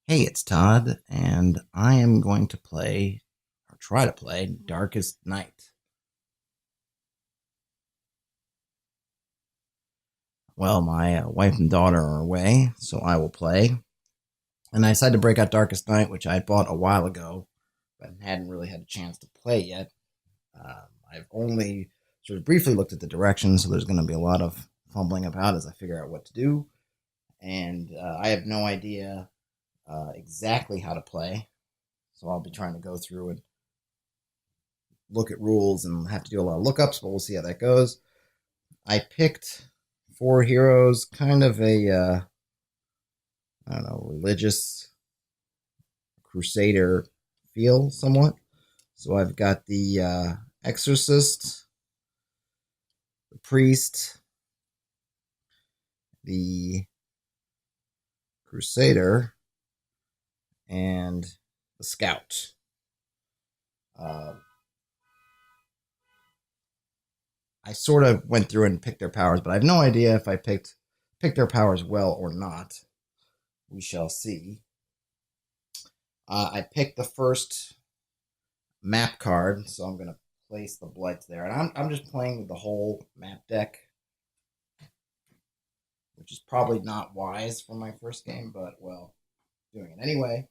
Hey, it's Todd, and I am going to play, or try to play, Darkest Night. Well, my wife and daughter are away, so I will play. And I decided to break out Darkest Night, which I bought a while ago, but hadn't really had a chance to play yet. I've only sort of briefly looked at the directions, so there's going to be a lot of fumbling about as I figure out what to do. And I have no idea exactly how to play, so I'll be trying to go through and look at rules and have to do a lot of lookups, but we'll see how that goes. I picked four heroes, kind of a I don't know, religious crusader feel somewhat. So I've got the exorcist, the priest, the crusader, and the scout. Uh, I sort of went through and picked their powers, but I have no idea if I picked their powers well or not. We shall see. I picked the first map card, so I'm going to place the blights there. And I'm just playing with the whole map deck, which is probably not wise for my first game, but well, doing it anyway.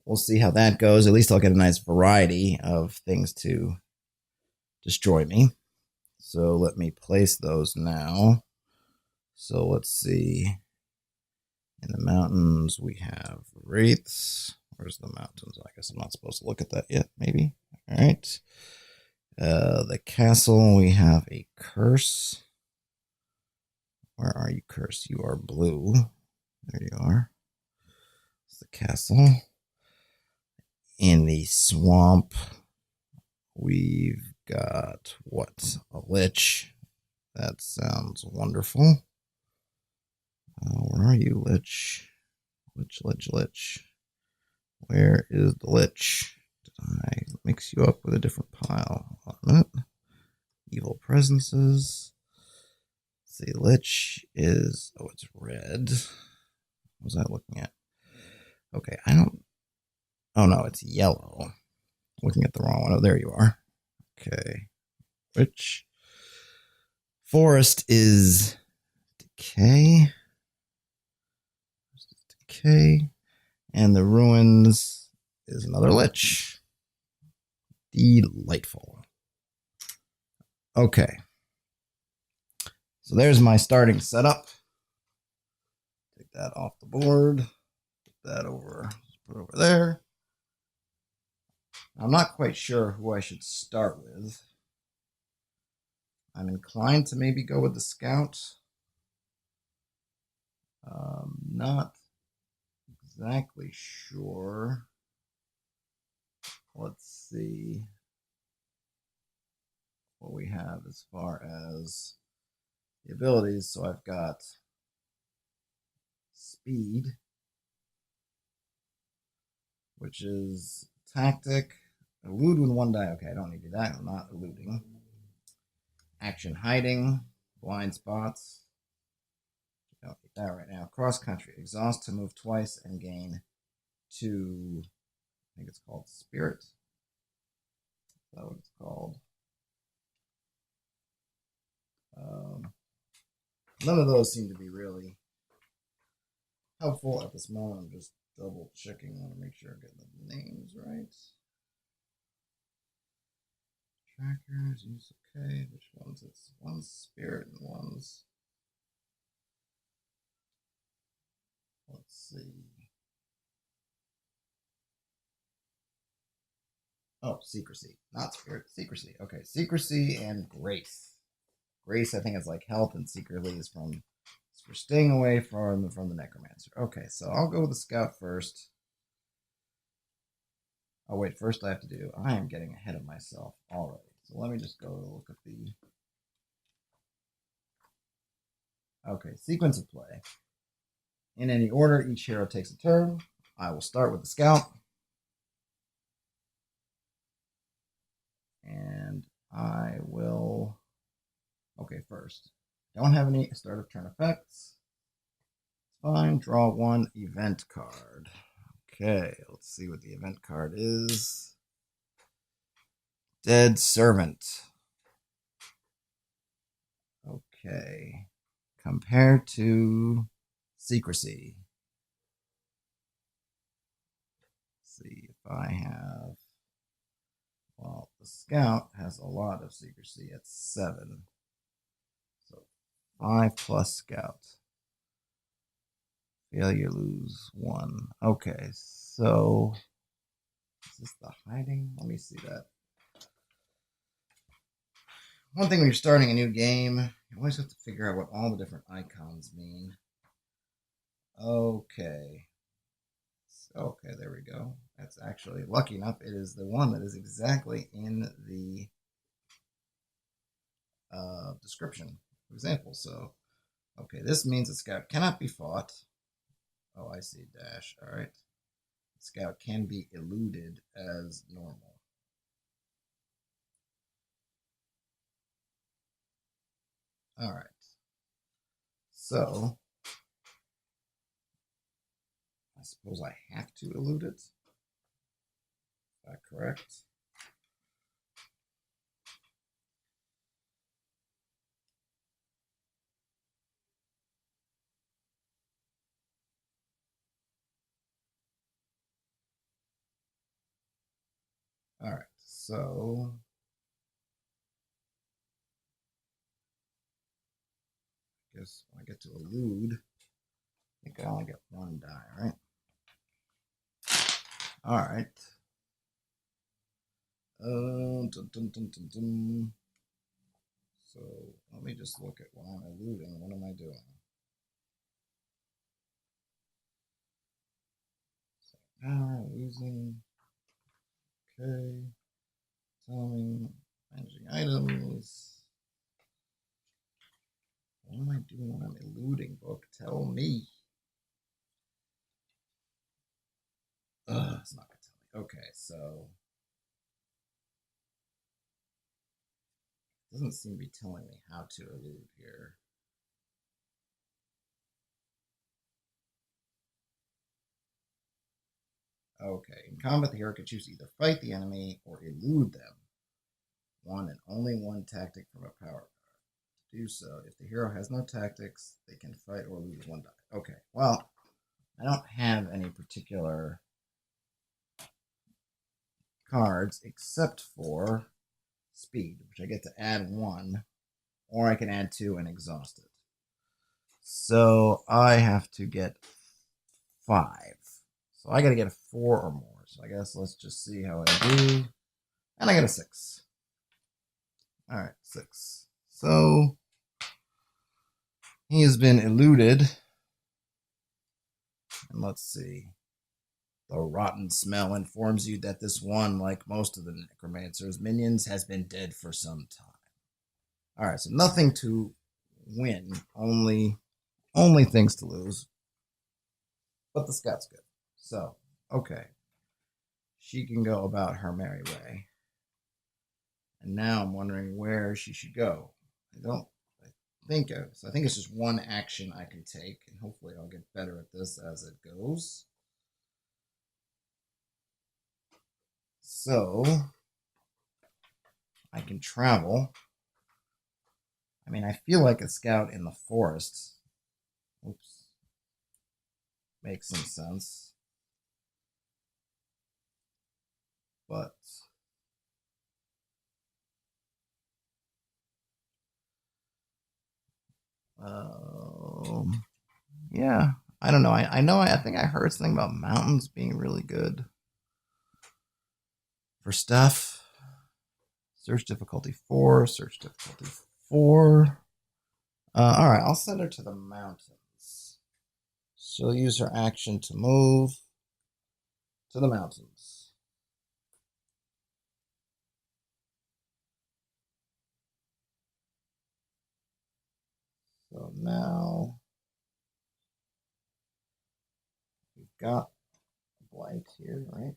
We'll see how that goes. At least I'll get a nice variety of things to destroy me. So let me place those now. So let's see. In the mountains, we have wraiths. Where's the mountains? I guess I'm not supposed to look at that yet, maybe. All right. The castle, we have a curse. Where are you, curse? You are blue. There you are. It's the castle. In the swamp, we've got what? A lich. That sounds wonderful. Where are you, lich? Lich. Where is the lich? Did I mix you up with a different pile? Hold on a minute. Evil presences. Let's see, lich is, oh, it's red. What was I looking at? Okay, I don't, oh no, it's yellow. Looking at the wrong one. Oh, there you are. Okay. Which forest is decay? Decay. And the ruins is another lich. Delightful. Okay. So there's my starting setup. Take that off the board. Put that over. Put it over there. I'm not quite sure who I should start with. I'm inclined to maybe go with the scout. Not exactly sure. Let's see what we have as far as the abilities. So I've got speed, which is tactic. Elude with one die. Okay, I don't need to do that. I'm not eluding. Action hiding, blind spots. Don't need that right now. Cross country. Exhaust to move twice and gain 2. I think it's called spirit. Is that what it's called? None of those seem to be really helpful at this moment. I'm just double checking. I want to make sure I'm getting the names right. Trackers, use okay. Which ones? It's one's spirit and one's. Let's see. Oh, secrecy. Not spirit, secrecy. Okay, secrecy and grace. Grace, I think, is like health, and secretly is for staying away from the necromancer. Okay, so I'll go with the scout first. Oh wait, first I have to do. I am getting ahead of myself already. So let me just go look at the. Okay, sequence of play. In any order, each hero takes a turn. I will start with the scout. And I will. Okay, first. Don't have any start of turn effects. Fine, draw one event card. Okay, let's see what the event card is. Dead Servant. Okay. Compared to Secrecy. Let's see if I have. Well, the Scout has a lot of Secrecy at 7. So 5 plus Scout. Failure, lose 1. Okay, so is this the hiding? Let me see that. One thing when you're starting a new game, you always have to figure out what all the different icons mean. Okay. Okay, there we go. That's actually, lucky enough, it is the one that is exactly in the description example. So, okay, this means a scout cannot be fought. Oh, I see, dash. All right. Scout can be eluded as normal. All right. So, I suppose I have to elude it. Is that correct? All right. So, I guess when I get to elude, I think I only get 1 die, right? All right. Dun, dun, dun, dun, dun. So let me just look at what I'm eluding. What am I doing? Losing. Okay. Telling. Managing items. What am I doing when I'm eluding, book? Tell me. It's not going to tell me. Okay, so. It doesn't seem to be telling me how to elude here. Okay, in combat, the hero can choose to either fight the enemy or elude them. One and only one tactic from a power card. To do so, if the hero has no tactics, they can fight or lose 1 die. Okay, well, I don't have any particular cards except for speed, which I get to add 1, or I can add 2 and exhaust it. So I have to get 5. So I got to get a 4 or more. So I guess let's just see how I do. And I got a 6. All right, 6. So he has been eluded. And let's see. The rotten smell informs you that this one, like most of the necromancer's minions, has been dead for some time. All right, so nothing to win, only things to lose. But the scout's good. So, okay. She can go about her merry way. And now I'm wondering where she should go. I think it's just one action I can take, and hopefully I'll get better at this as it goes. So, I can travel. I mean, I feel like a scout in the forest. Oops. Makes some sense. But yeah, I don't know. I think I heard something about mountains being really good for stuff. Search difficulty 4. Search difficulty 4. All right, I'll send her to the mountains. She'll use her action to move to the mountains. So now we've got a blight here, right?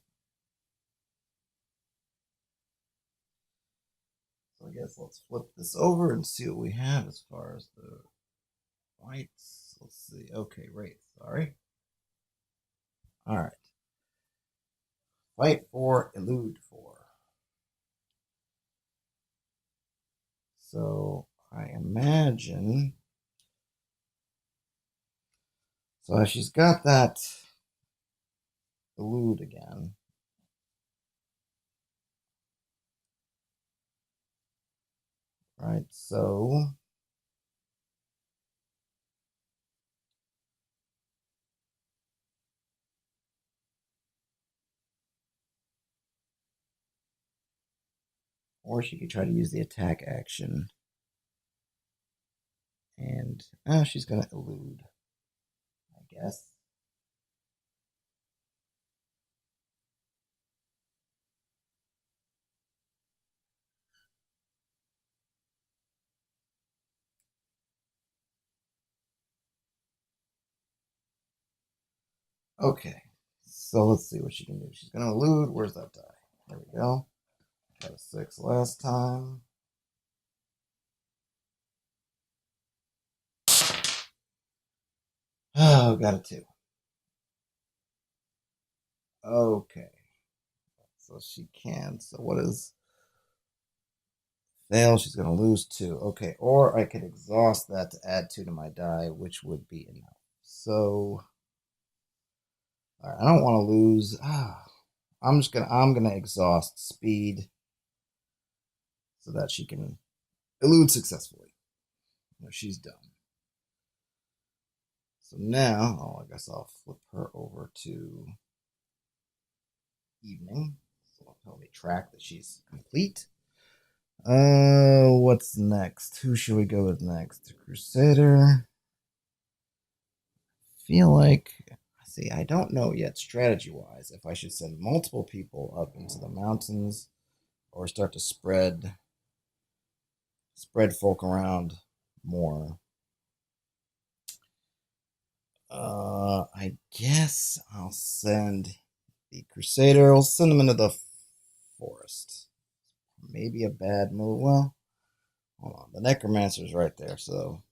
So I guess let's flip this over and see what we have as far as the blights. let's see. Okay, Wraith. Sorry. All right. Fight 4, elude 4. So I imagine. So she's got that elude again. Right, so or she could try to use the attack action. And she's gonna elude, I guess. Okay, so let's see what she can do. She's gonna elude. Where's that die? There we go. Got a 6 last time. Oh, got a 2. Okay. So she can. So what is fail? She's going to lose 2. Okay. Or I could exhaust that to add 2 to my die, which would be enough. So all right, I don't want to lose. I'm gonna exhaust speed so that she can elude successfully. She's done. So now, I guess I'll flip her over to evening. So it'll help me track that she's complete. What's next? Who should we go with next? Crusader. Feel like, see, I don't know yet strategy-wise if I should send multiple people up into the mountains or start to spread folk around more. I guess I'll send the Crusader. I'll send him into the forest. Maybe a bad move. Well, hold on. The Necromancer's right there, so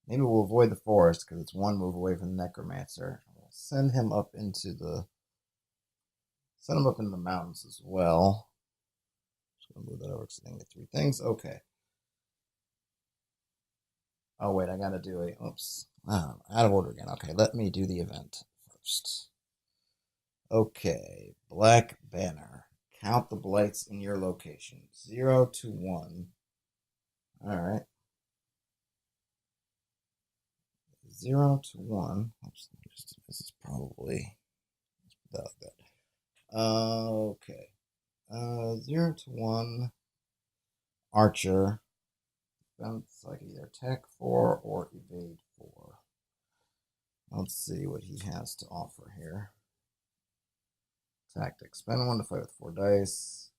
maybe we'll avoid the forest because it's 1 move away from the Necromancer. We'll send him up into the mountains as well. Just gonna move that over because I can get 3 things. Okay. Oh wait, I gotta do a oops. Out of order again. Okay, let me do the event first. Okay, Black Banner. Count the blights in your location. 0 to 1. Alright. 0 to 1. Oops, this is probably that. Okay. 0 to 1. Archer. Defense, I can either attack 4 or evade 4. Let's see what he has to offer here. Tactics. Spend 1 to fight with 4 dice.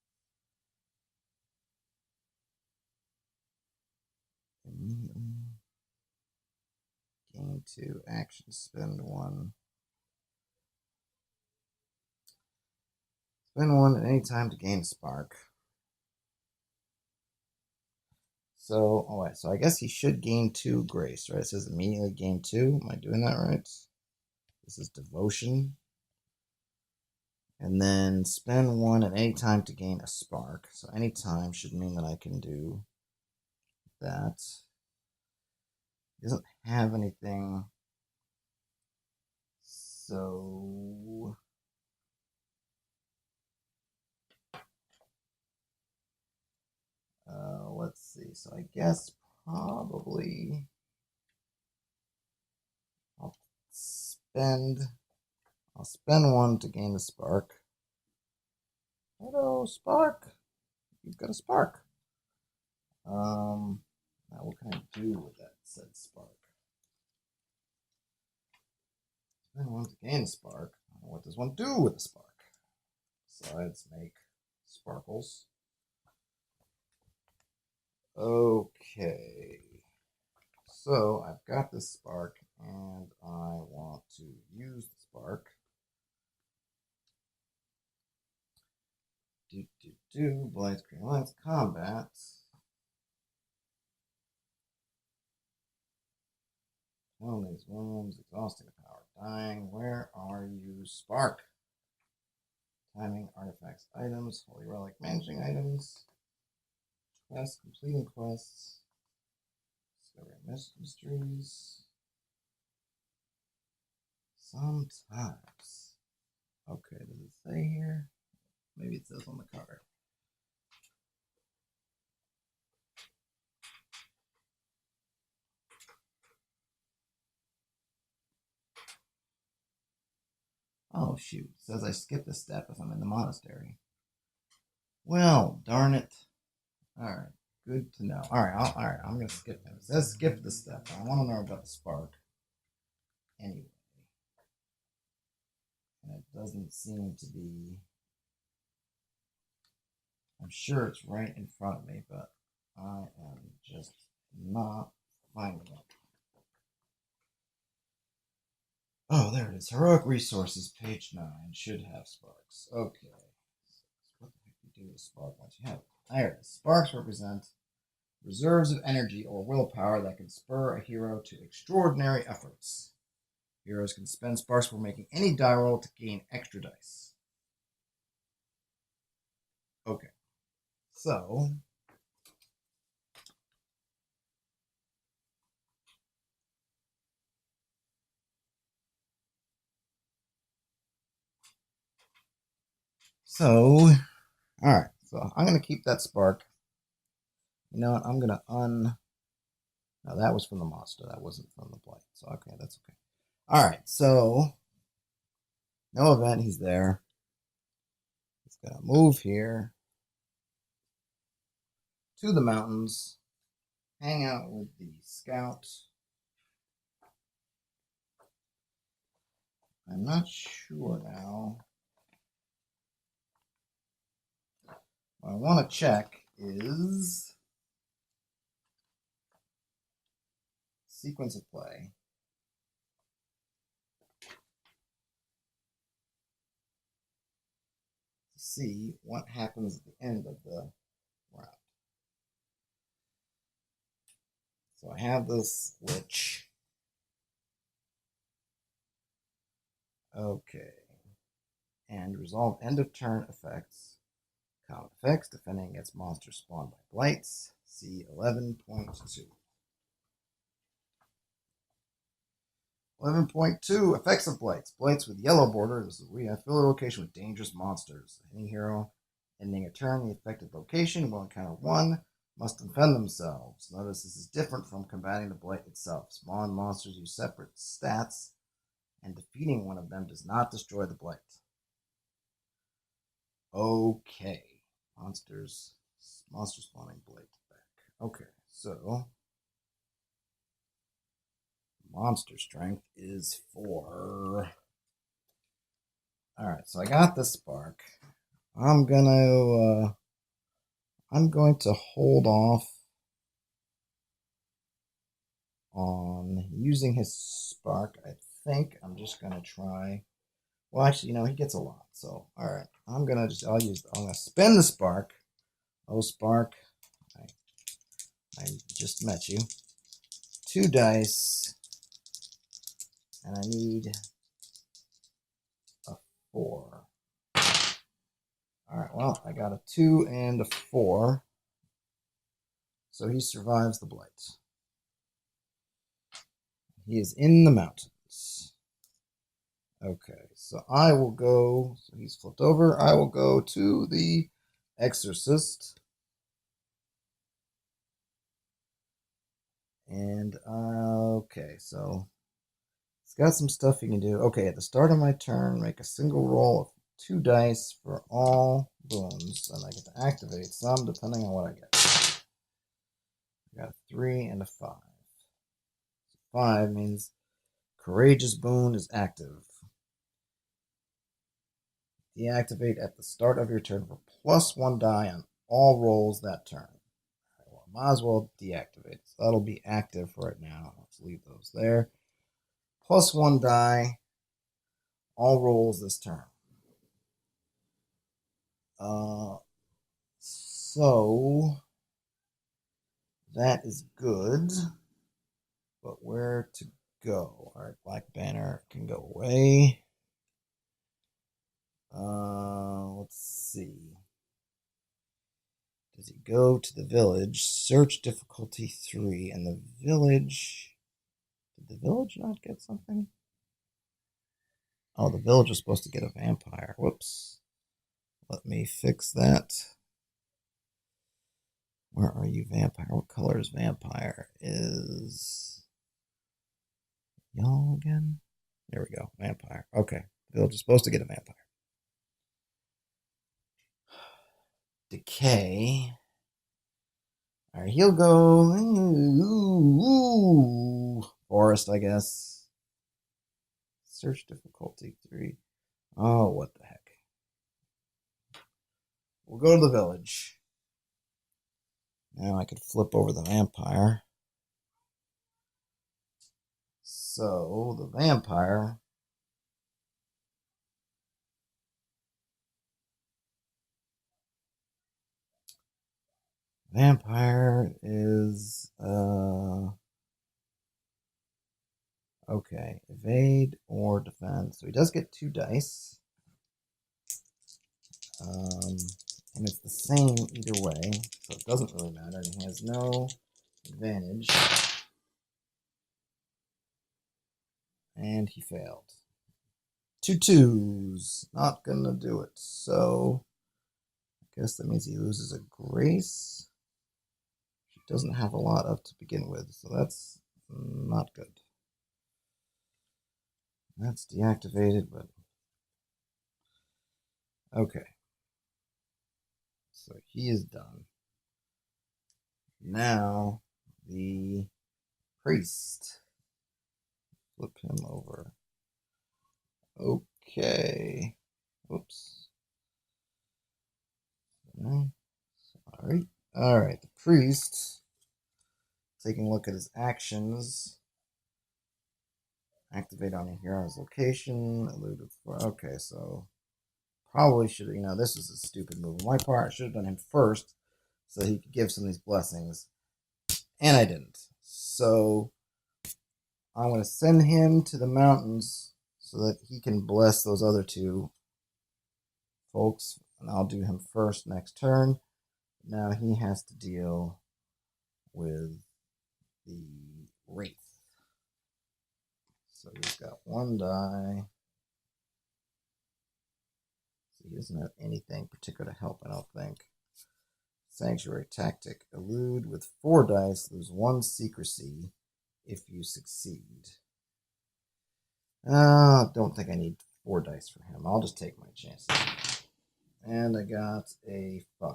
Gain 2. Action. Spend 1. Spend 1 at any time to gain spark. So, alright, so I guess he should gain 2 grace, right? It says immediately gain 2. Am I doing that right? This is devotion. And then spend 1 at any time to gain a spark. So any time should mean that I can do that. He doesn't have anything. So let's see. So I guess probably I'll spend 1 to gain the spark. Hello, spark. You've got a spark. Now what can I do with that said spark? Spend 1 to gain the spark. What does one do with the spark? Besides make sparkles. Okay. So I've got this spark and I want to use the spark. Blades, Green Lights, Combat. One of these wounds, exhausting the power, dying. Where are you, Spark? Timing, artifacts, items, holy relic, managing items, quests, completing quests, discovering mysteries. Sometimes. Okay, does it say here? Maybe it says on the cover. Oh, shoot. It says I skipped a step if I'm in the monastery. Well, darn it. Alright, good to know. Alright, I'm going to skip it. It says skip the step. I want to know about the spark. Anyway. And it doesn't seem to be... I'm sure it's right in front of me, but I am just not finding it. Oh, there it is. Heroic Resources, page 9. Should have sparks. Okay. What the heck do you do with a spark once you have it? There it is. Sparks represent reserves of energy or willpower that can spur a hero to extraordinary efforts. Heroes can spend sparks for making any die roll to gain extra dice. Okay. So... alright. So, I'm going to keep that spark. You know what? I'm going to No, that was from the monster. That wasn't from the blight. So, okay, that's okay. Alright, so... No event, he's there. He's going to move here to the mountains, hang out with the scout. I'm not sure now. What I want to check is sequence of play. To see what happens at the end of the round. So I have this witch. Okay. And resolve end of turn effects. Common effects, defending against monsters spawned by blights. See 11.2. 11.2 effects of blights. Blights with yellow borders. We have fill a location with dangerous monsters. Any hero ending a turn in the affected location will encounter one, must defend themselves. Notice this is different from combating the blight itself. Spawned monsters use separate stats, and defeating one of them does not destroy the blight. Okay. Monster spawning blight back. Okay, so monster strength is 4. Alright, so I got the spark. I'm going to hold off on using his spark. I think I'm just going to try. Well, actually, he gets a lot. So, all right, I'm going to spend the spark. Oh, spark. I just met you. 2 dice. And I need a 4. All right, well, I got a 2 and a 4. So he survives the blight. He is in the mountains. Okay, so I will go. So he's flipped over. I will go to the exorcist. And, okay, so it's got some stuff you can do. Okay, at the start of my turn, make a single roll of 2 dice for all boons, and I get to activate some depending on what I get. I got a 3 and a 5. 5 means courageous boon is active. Deactivate at the start of your turn for +1 die on all rolls that turn. Right, well, I might as well deactivate. So that'll be active right now. Let's leave those there. +1 die, all rolls this turn. So that is good. But where to go. All right, Black Banner can go away. Let's see. Does he go to the village? Search difficulty 3, and the village. Did the village not get something? Oh, the village was supposed to get a vampire. Whoops. Let me fix that. Where are you, vampire? What color is vampire? Is yellow again? There we go. Vampire. Okay. The village is supposed to get a vampire. Decay. All right, he'll go. Forest, I guess. Search difficulty 3. Oh, what the heck. We'll go to the village. Now I could flip over the vampire. So, the vampire. Vampire is, okay, evade or defend. So he does get 2 dice. And it's the same either way, so it doesn't really matter. And he has no advantage. And he failed. 2 2s. Not gonna do it. So I guess that means he loses a grace. She doesn't have a lot up to begin with, so that's not good. That's deactivated, but okay. So he is done. Now the priest. Flip him over. Okay. Oops. Sorry. All right. The priest. Taking a look at his actions. Activate on a hero's location. Elude with 4. Okay, so probably should have, this was a stupid move on my part. I should have done him first so he could give some of these blessings. And I didn't. So I'm going to send him to the mountains so that he can bless those other 2 folks. And I'll do him first next turn. Now he has to deal with the Wraith. So he's got 1 die. So he doesn't have anything particular to help, I don't think. Sanctuary Tactic. Elude with 4 dice. Lose 1 secrecy if you succeed. Don't think I need 4 dice for him. I'll just take my chances. And I got a 5.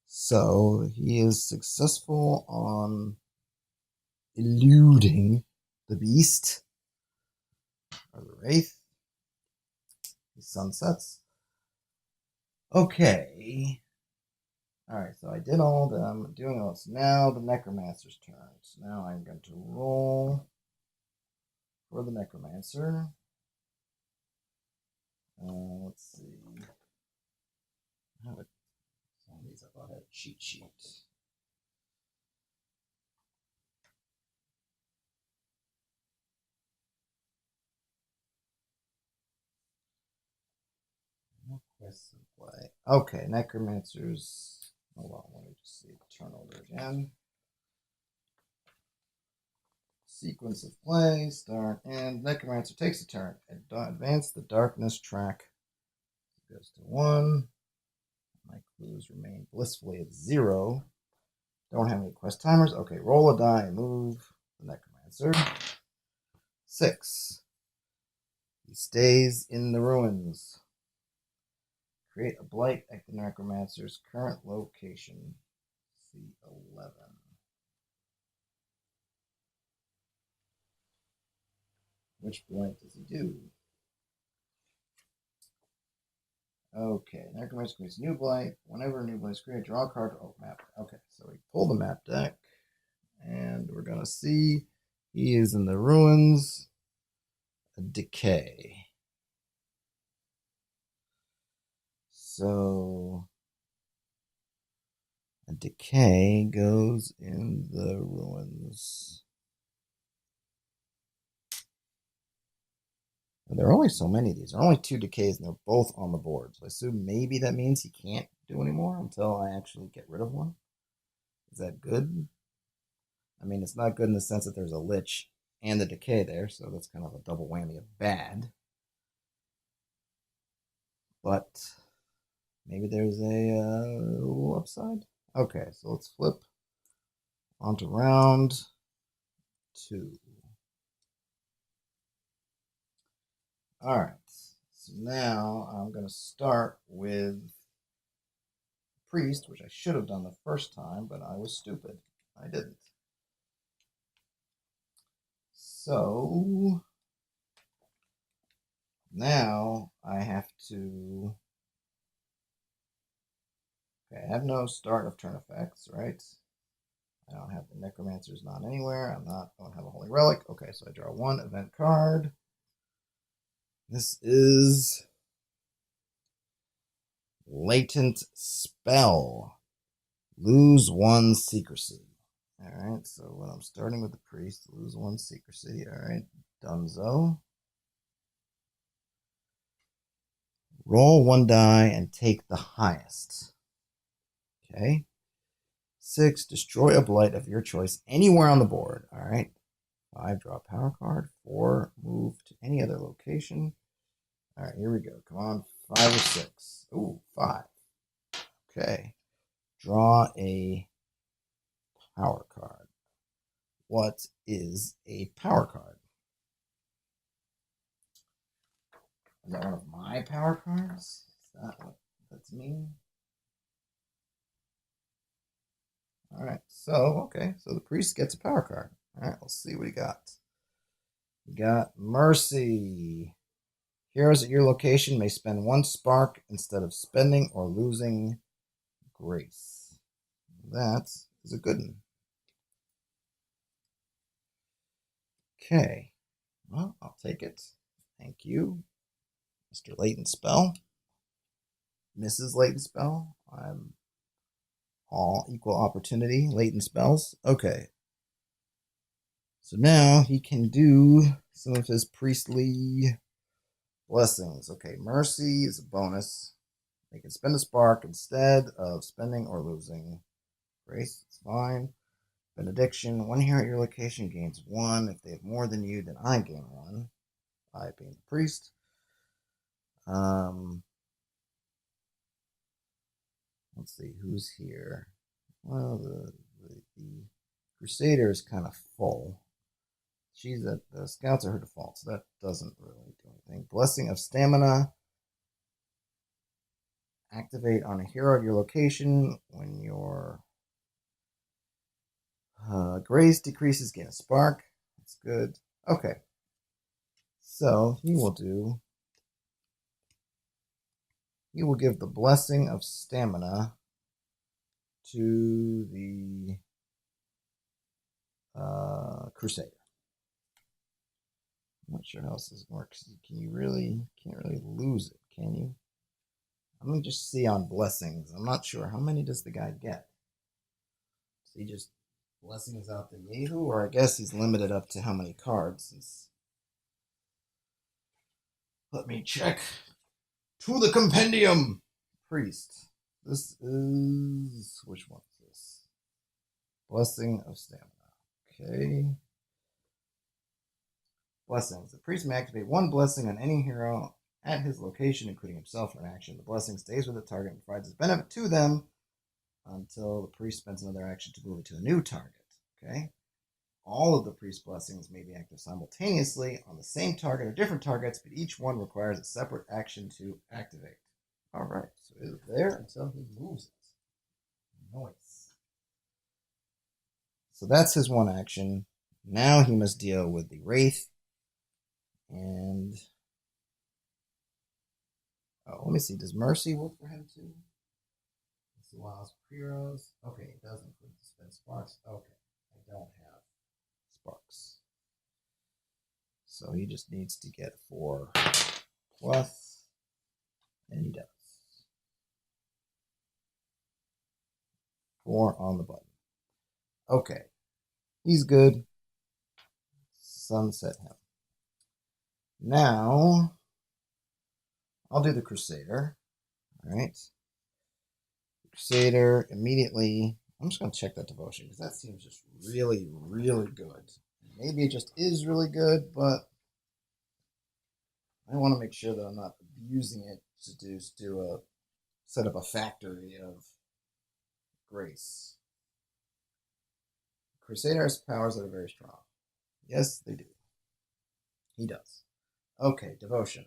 So he is successful on eluding the beast or the wraith. He sunsets. Okay. Alright, so I did all of them. Doing all this. Now the necromancer's turn. So now I'm going to roll for the necromancer. Let's see. Some of these I thought had a cheat sheet. No quests in play. Okay, necromancers. Hold on, let me just see the turnover again. Sequence of play, start, and necromancer takes a turn. Advance the darkness track. It goes to 1. My clues remain blissfully at 0. Don't have any quest timers. Okay, roll a die, move the necromancer. 6. He stays in the ruins. Create a blight at the necromancer's current location. C11. Which blight does he do? Okay, necromancer creates a new blight. Whenever a new blight is created, draw a card. Oh, map. Okay, so we pull the map deck, and we're gonna see he is in the ruins. A decay. So a decay goes in the ruins. There are only so many of these. There are only 2 decays, and they're both on the board. So I assume maybe that means he can't do anymore until I actually get rid of one. Is that good? I mean, it's not good in the sense that there's a lich and the decay there, so that's kind of a double whammy of bad. But maybe there's a little upside. Okay, so let's flip onto round 2. All right, so now I'm going to start with Priest, which I should have done the first time, but I was stupid. I didn't. So now I have to. Okay, I have no start of turn effects, right? I don't have the Necromancer's not anywhere. Don't have a Holy Relic. Okay, so I draw 1 event card. This is Latent Spell. Lose 1 secrecy. Alright, so when I'm starting with the Priest, lose 1 secrecy. Alright, Dunzo. Roll 1 die and take the highest. Okay. 6, destroy a blight of your choice anywhere on the board. Alright. 5, draw a power card. 4, move to any other location. Alright, here we go. Come on, 5 or 6. Ooh, 5. Okay. Draw a power card. What is a power card? Is that one of my power cards? Is that what that's mean? Alright, so the priest gets a power card. Alright, let's see what he got. We got Mercy. Heroes at your location may spend 1 spark instead of spending or losing grace. That is a good one. Okay, well, I'll take it. Thank you, Mr. Latent Spell. Mrs. Latent Spell. I'm all equal opportunity latent spells. Okay. So now he can do some of his priestly blessings. Okay, Mercy is a bonus. They can spend a spark instead of spending or losing. Grace, it's fine. Benediction, 1 hero at your location gains 1. If they have more than you, then I gain 1. I being the priest. Let's see, who's here? Well, the Crusader is kind of full. She's at the Scouts are her default, so that doesn't really do anything. Blessing of Stamina. Activate on a hero at your location when your grace decreases, gain a spark. That's good. Okay. So he will give the Blessing of Stamina to the Crusader. I'm not sure how else this works. Can't really lose it, can you? I'm gonna just see on blessings. I'm not sure how many does the guy get. So he just blessings out the Yehu, or I guess he's limited up to how many cards. Let me check. To the compendium, priest. This is which one is this? Blessing of Stamina. Okay. Blessings. The priest may activate 1 blessing on any hero at his location, including himself, for an action. The blessing stays with the target and provides its benefit to them until the priest spends another action to move it to a new target. Okay. All of the priest blessings may be active simultaneously on the same target or different targets, but each one requires a separate action to activate. All right. So it is there until he moves it. Nice. So that's his 1 action. Now he must deal with the Wraith. And let me see. Does Mercy work for him too? This allows heroes. Okay, it does include the spend sparks. Okay, I don't have sparks, so he just needs to get 4 plus, and he does. 4 on the button. Okay, he's good. Sunset him. Now, I'll do the Crusader. All right. Crusader immediately. I'm just going to check that devotion because that seems just really, really good. Maybe it just is really good, but I want to make sure that I'm not abusing it to set up a factory of grace. Crusader has powers that are very strong. Yes, they do. He does. Okay, devotion.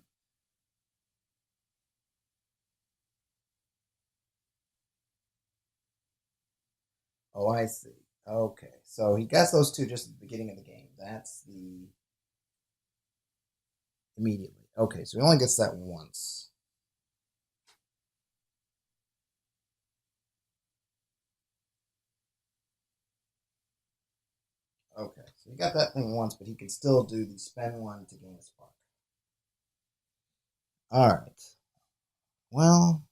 Oh, I see. Okay, so he gets those two just at the beginning of the game. That's the immediately. Okay, so he only gets that once. Okay, so he got that thing once, but he can still do the spend one to gain a spark. All right. Well,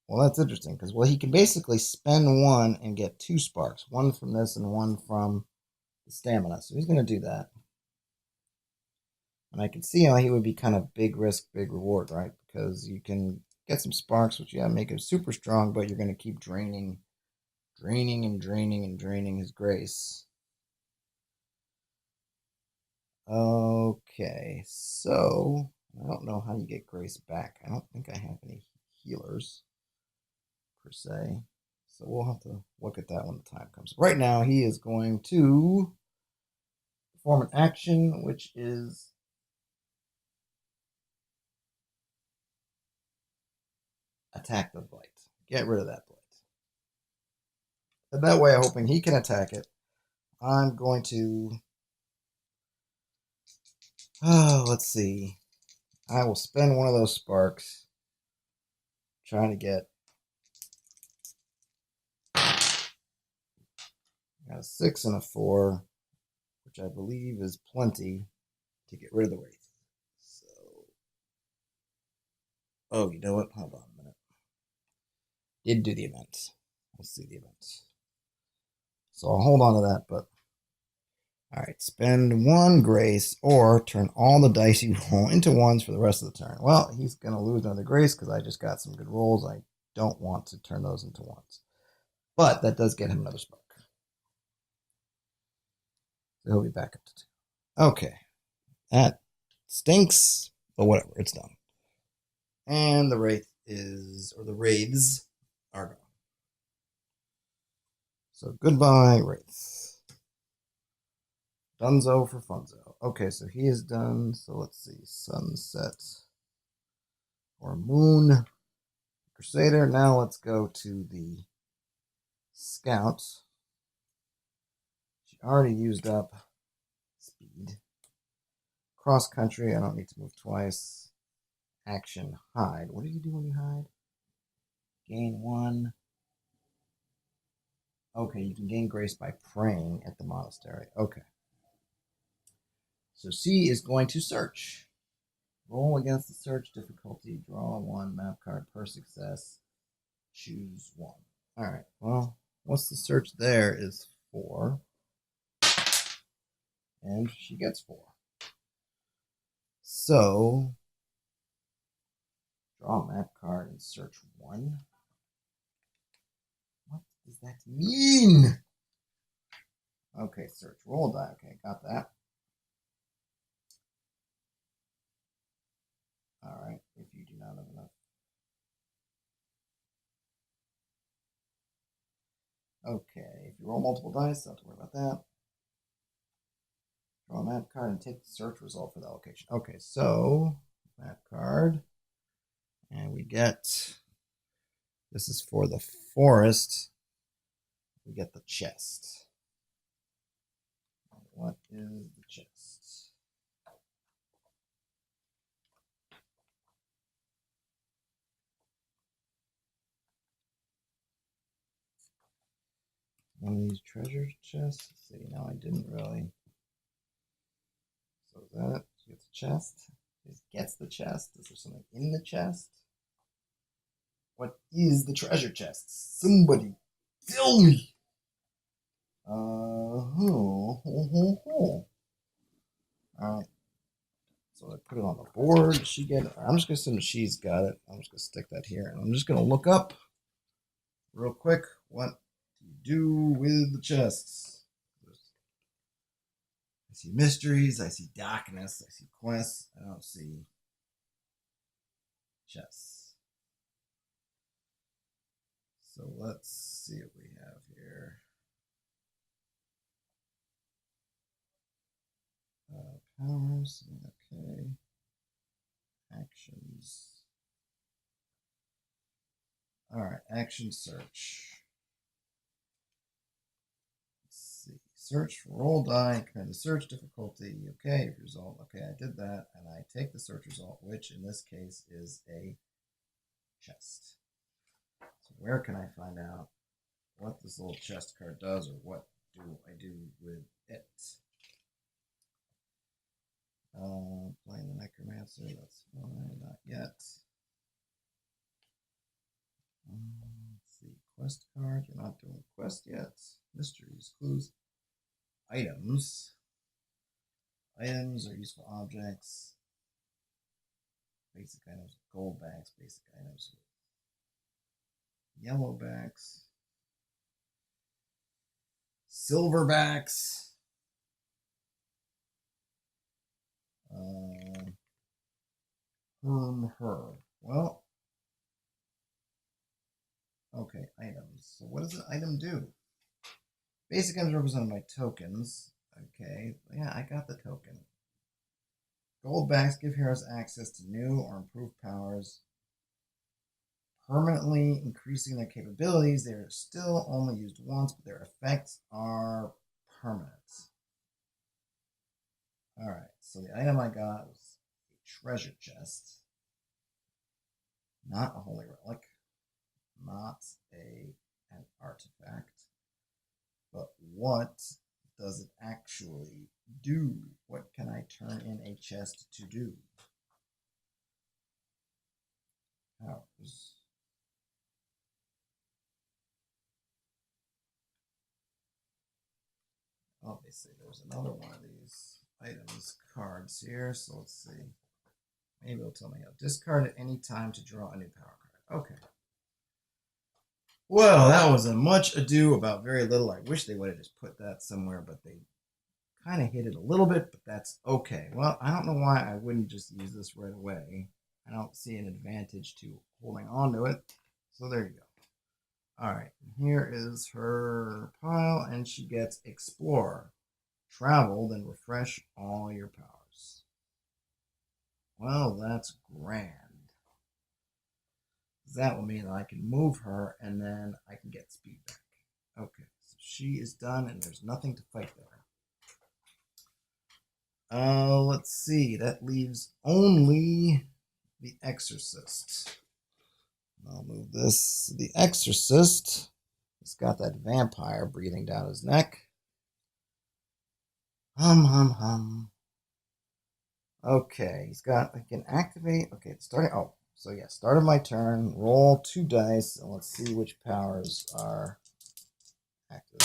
that's interesting because he can basically spend one and get two sparks, one from this and one from the stamina. So he's going to do that. And I can see how he would be kind of big risk, big reward, right? Because you can get some sparks, which make him super strong, but you're going to keep draining his grace. Okay, so I don't know how you get grace back. I don't think I have any healers per se. So we'll have to look at that when the time comes. Right now, he is going to perform an action, which is attack the blight. Get rid of that blight. And that way, hoping he can attack it, I'm going to... let's see. I will spend one of those sparks trying to get... Got a 6 and a 4, which I believe is plenty to get rid of the wraith. So... Oh, you know what? Hold on a minute. Did do the event. Let's see the event. So I'll hold on to that, but... Alright, spend one grace or turn all the dice you roll into ones for the rest of the turn. Well, he's going to lose another grace because I just got some good rolls. I don't want to turn those into ones. But that does get him another spark. So he'll be back up to 2. Okay. That stinks, but whatever. It's done. And the wraiths are gone. So goodbye, wraiths. Dunzo for Funzo. Okay, so he is done. So let's see. Sunset or Moon Crusader. Now let's go to the Scout. She already used up speed. Cross country. I don't need to move twice. Action hide. What do you do when you hide? Gain 1. Okay, you can gain grace by praying at the monastery. Okay. So C is going to search. Roll against the search difficulty. Draw 1 map card per success. Choose 1. All right. Well, what's the search there is 4. And she gets 4. So, draw a map card and search 1. What does that mean? Okay, search. Roll die. Okay, got that. All right, if you do not have enough. Okay, if you roll multiple dice, don't have to worry about that. Draw a map card and take the search result for the location. Okay, so map card. And we get, this is for the forest. We get the chest. What is the chest? One of these treasure chests. Let's see, no, I didn't really. So that she gets the chest. She gets the chest. Is there something in the chest? What is the treasure chest? Somebody tell me. Alright. So I put it on the board. I'm just gonna assume she's got it. I'm just gonna stick that here. And I'm just gonna look up real quick what to do with the chests. I see mysteries, I see darkness, I see quests, I don't see chests. So let's see what we have here. Powers, okay. Actions. Alright, action search. Let's see. Search for roll die, compare the search difficulty. Okay, result. Okay, I did that, and I take the search result, which in this case is a chest. So where can I find out what this little chest card does, or what do I do with it? Playing the Necromancer, that's fine, not yet. Let's see, quest card, you're not doing quest yet. Mysteries, clues, items. Items are useful objects. Basic items, gold backs, basic items, yellow backs, silver backs. Her. Well, okay, items. So what does an item do? Basic items represented by tokens. Okay, yeah, I got the token. Gold backs give heroes access to new or improved powers, permanently increasing their capabilities. They are still only used once, but their effects are permanent. Alright, so the item I got was a treasure chest. Not a holy relic. Not an artifact. But what does it actually do? What can I turn in a chest to do? Powers. Obviously, there's another one of these items cards here, so let's see. Maybe it'll tell me how. Discard at any time to draw a new power card. Okay. Well, that was a much ado about very little. I wish they would have just put that somewhere, but they kind of hit it a little bit, but that's okay. Well, I don't know why I wouldn't just use this right away. I don't see an advantage to holding on to it. So there you go. All right, here is her pile, and she gets Explore. Travel, then refresh all your powers. Well, that's grand. That will mean that I can move her, and then I can get speed back. Okay, so she is done, and there's nothing to fight there. Let's see. That leaves only the Exorcist. I'll move this. The Exorcist. He's got that vampire breathing down his neck. Hum. Okay, he can activate. Okay, starting. Oh, so yeah, start of my turn. Roll 2 dice, and let's see which powers are active.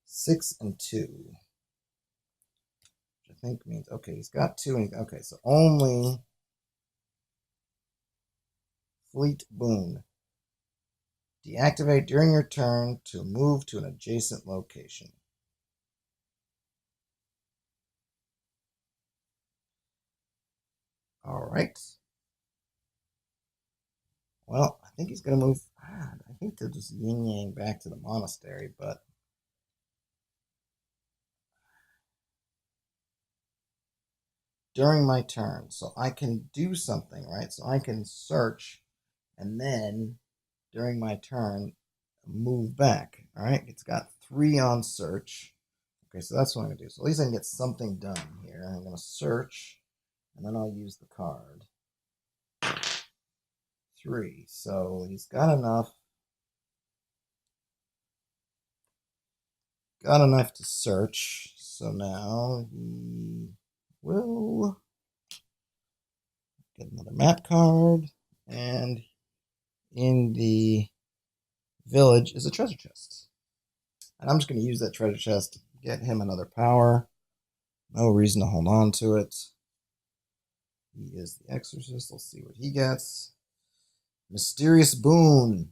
6 and 2. Which I think means, okay, he's got 2. Okay, so only Fleet Boon. Deactivate during your turn to move to an adjacent location. All right. Well, I think he's going to move. I think to just yin-yang back to the monastery, but during my turn, so I can do something, right? So I can search, and then during my turn, move back. All right, it's got 3 on search. Okay, so that's what I'm going to do. So at least I can get something done here. I'm going to search, and then I'll use the card. 3. So he's got enough. Got enough to search. So now he will get another map card. And in the village is a treasure chest. And I'm just going to use that treasure chest to get him another power. No reason to hold on to it. He is the exorcist. Let's see what he gets. Mysterious boon.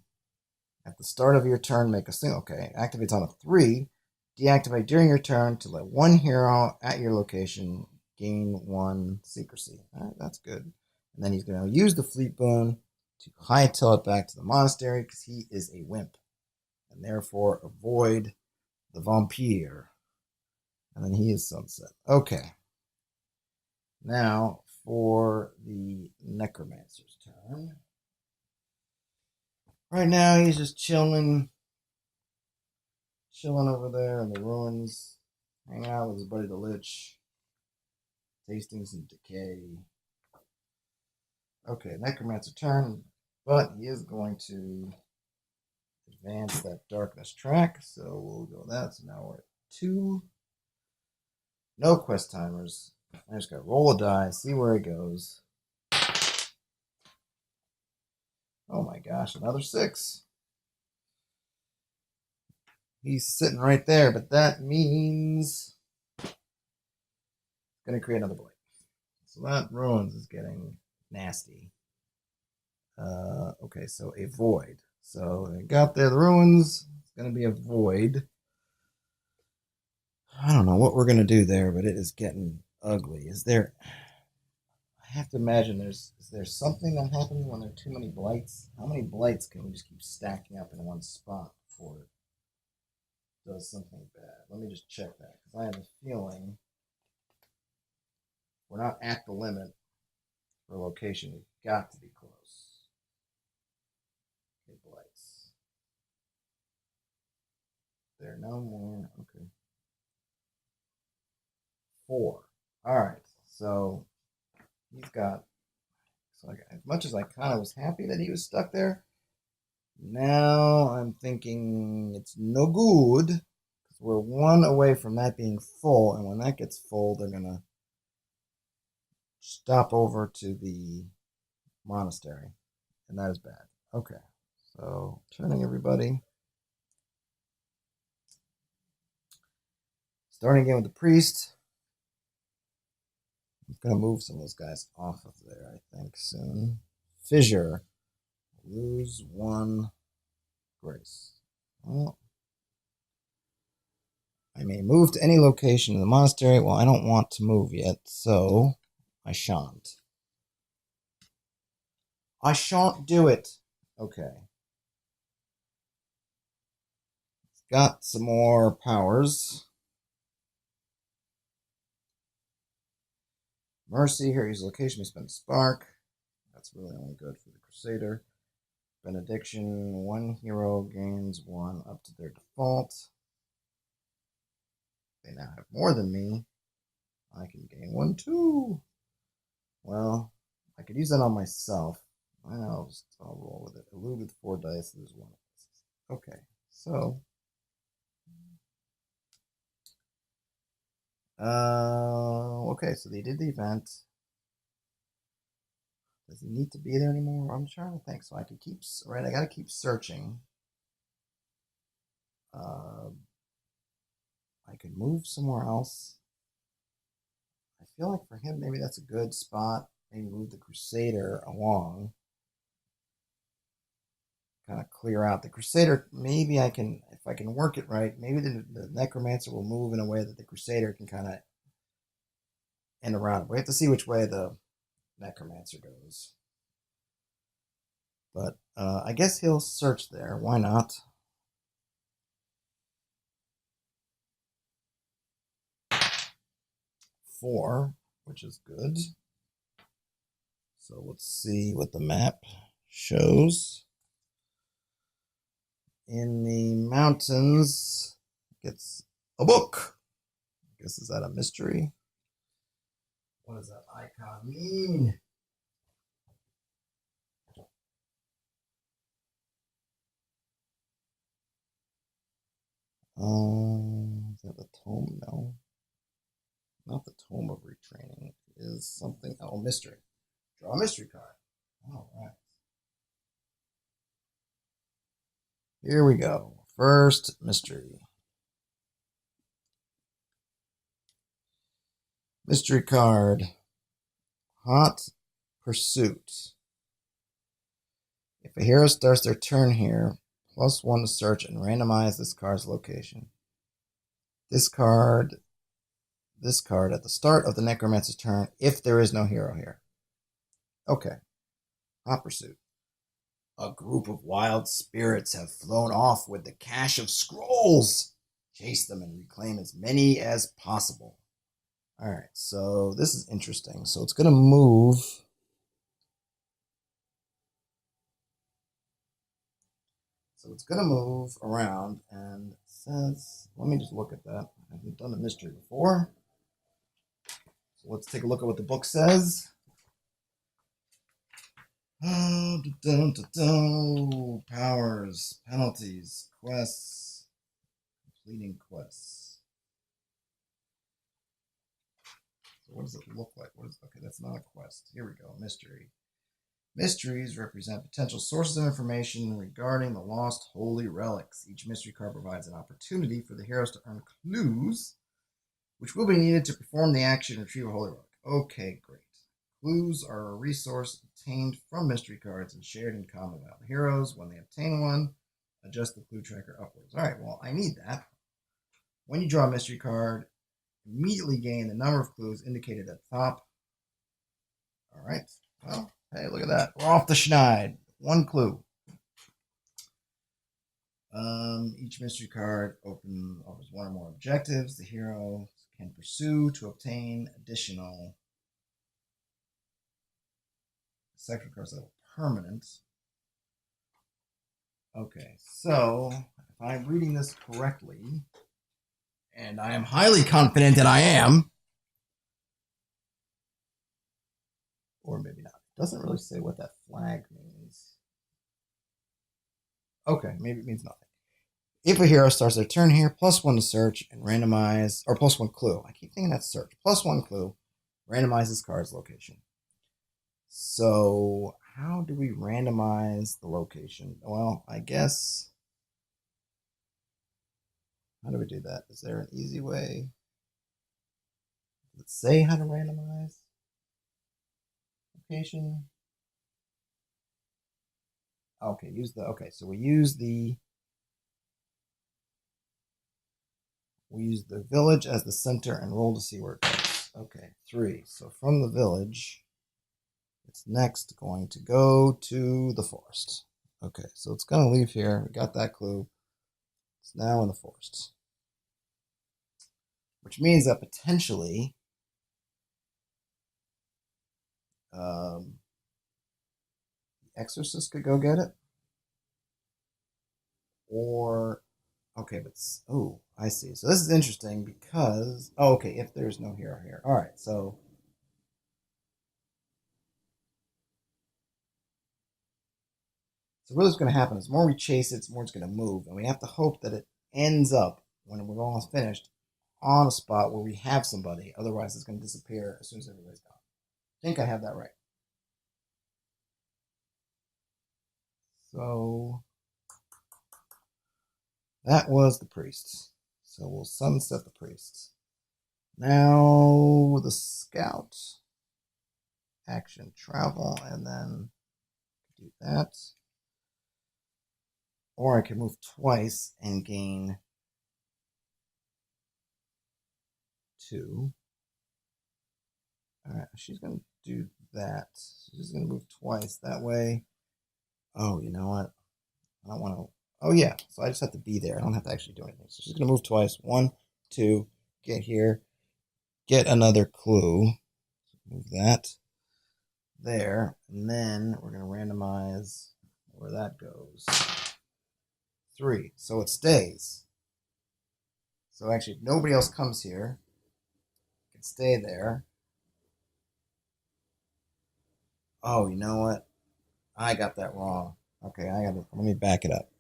At the start of your turn, make a single. Okay, activates on a 3. Deactivate during your turn to let one hero at your location gain 1 secrecy. All right, that's good. And then he's going to use the fleet boon to hightail it back to the monastery because he is a wimp. And therefore avoid the vampire. And then he is sunset. Okay. Now for the necromancer's turn. Right now he's just chilling over there in the ruins, hanging out with his buddy the Lich, tasting some decay. Okay, necromancer turn, but he is going to advance that darkness track, so we'll go with that. So now we're at 2. No quest timers. I just gotta roll a die, see where it goes. Oh my gosh, another 6. He's sitting right there, but that means it's going to create another blight. So that ruins is getting nasty. Okay, so a void. So I got there, the ruins. It's going to be a void. I don't know what we're going to do there, but it is getting ugly. Is there... I have to imagine is there something that happens when there are too many blights? How many blights can we just keep stacking up in one spot before it does something bad? Let me just check that, because I have a feeling we're not at the limit for location. We've got to be close. Okay, blights. There are no more. Okay. 4. All right. So he's got. So as much as I kind of was happy that he was stuck there, now I'm thinking it's no good. Because we're 1 away from that being full, and when that gets full, they're gonna stop over to the monastery, and that is bad. Okay, so turning everybody. Starting again with the priest. I'm going to move some of those guys off of there, I think, soon. Fissure. Lose 1 grace. Well, I may move to any location in the monastery. Well, I don't want to move yet, so I shan't. I shan't do it. Okay. Got some more powers. Mercy, here use location, we spend a spark. That's really only good for the Crusader. Benediction, 1 hero gains 1 up to their default. They now have more than me. I can gain 1 too. Well, I could use that on myself. I'll roll with it. Elude with 4 dice, lose 1. Okay, so okay, so they did the event. Does he need to be there anymore? I'm trying to think. So I could keep, right? I got to keep searching. I could move somewhere else. I feel like for him, maybe that's a good spot. Maybe move the Crusader along. Kind of clear out the Crusader. Maybe I can, if I can work it right, maybe the Necromancer will move in a way that the Crusader can kind of end around. We have to see which way the Necromancer goes. But I guess he'll search there. Why not? Four, which is good. So let's see what the map shows. In the mountains, gets a book. I guess, is that a mystery? What does that icon mean? Is that the tome? No. Not the tome of retraining. It is something. Oh, mystery. Draw a mystery card. All right. Here we go. First mystery. Mystery card. Hot Pursuit. If a hero starts their turn here, +1 to search and randomize this card's location. Discard this card at the start of the Necromancer's turn if there is no hero here. Okay. Hot Pursuit. A group of wild spirits have flown off with the cache of scrolls. Chase them and reclaim as many as possible. Alright, so this is interesting. So it's going to move. So it's going to move around and it says, let me just look at that. I haven't done a mystery before. So let's take a look at what the book says. Powers, penalties, quests, completing quests. So what does it look like? Okay, that's not a quest. Here we go, mystery. Mysteries represent potential sources of information regarding the lost holy relics. Each mystery card provides an opportunity for the heroes to earn clues, which will be needed to perform the action and retrieve a holy relic. Okay, great. Clues are a resource obtained from mystery cards and shared in common with the heroes. When they obtain one, adjust the clue tracker upwards. All right, well, I need that. When you draw a mystery card, immediately gain the number of clues indicated at the top. All right, well, hey, look at that. We're off the schneid. 1 clue. Each mystery card offers 1 or more objectives the hero can pursue to obtain additional sector cards that are permanent. Okay, so if I'm reading this correctly, and I am highly confident that I am, or maybe not. It doesn't really say what that flag means. Okay, maybe it means nothing. If a hero starts their turn here, +1 to search and randomize, or +1 clue. I keep thinking that's search. +1 clue, randomize this card's location. So how do we randomize the location? Well, I guess, how do we do that? Is there an easy way? Does it say how to randomize location? Okay, so we use the village as the center and roll to see where it goes. Okay, 3. So from the village, it's next going to go to the forest. Okay, so it's going to leave here. We got that clue. It's now in the forest. Which means that potentially the exorcist could go get it. Or, okay, but, oh, I see. So this is interesting because, oh, okay, if there's no hero here. All right, so really what's going to happen is the more we chase it, the more it's going to move. And we have to hope that it ends up, when we're almost finished, on a spot where we have somebody. Otherwise, it's going to disappear as soon as everybody's gone. I think I have that right. So that was the priest. So we'll sunset the priest. Now the scout. Action, travel, and then do that. Or I can move twice and gain 2. All right, she's going to do that. She's going to move twice. That way, oh, you know what? I don't want to, oh yeah, so I just have to be there. I don't have to actually do anything. So she's going to move twice. 1, 2, get here, get another clue. Move that there, and then we're going to randomize where that goes. 3, so it stays. So actually, if nobody else comes here, it can stay there. Oh, you know what? I got that wrong. Okay, let me back it up.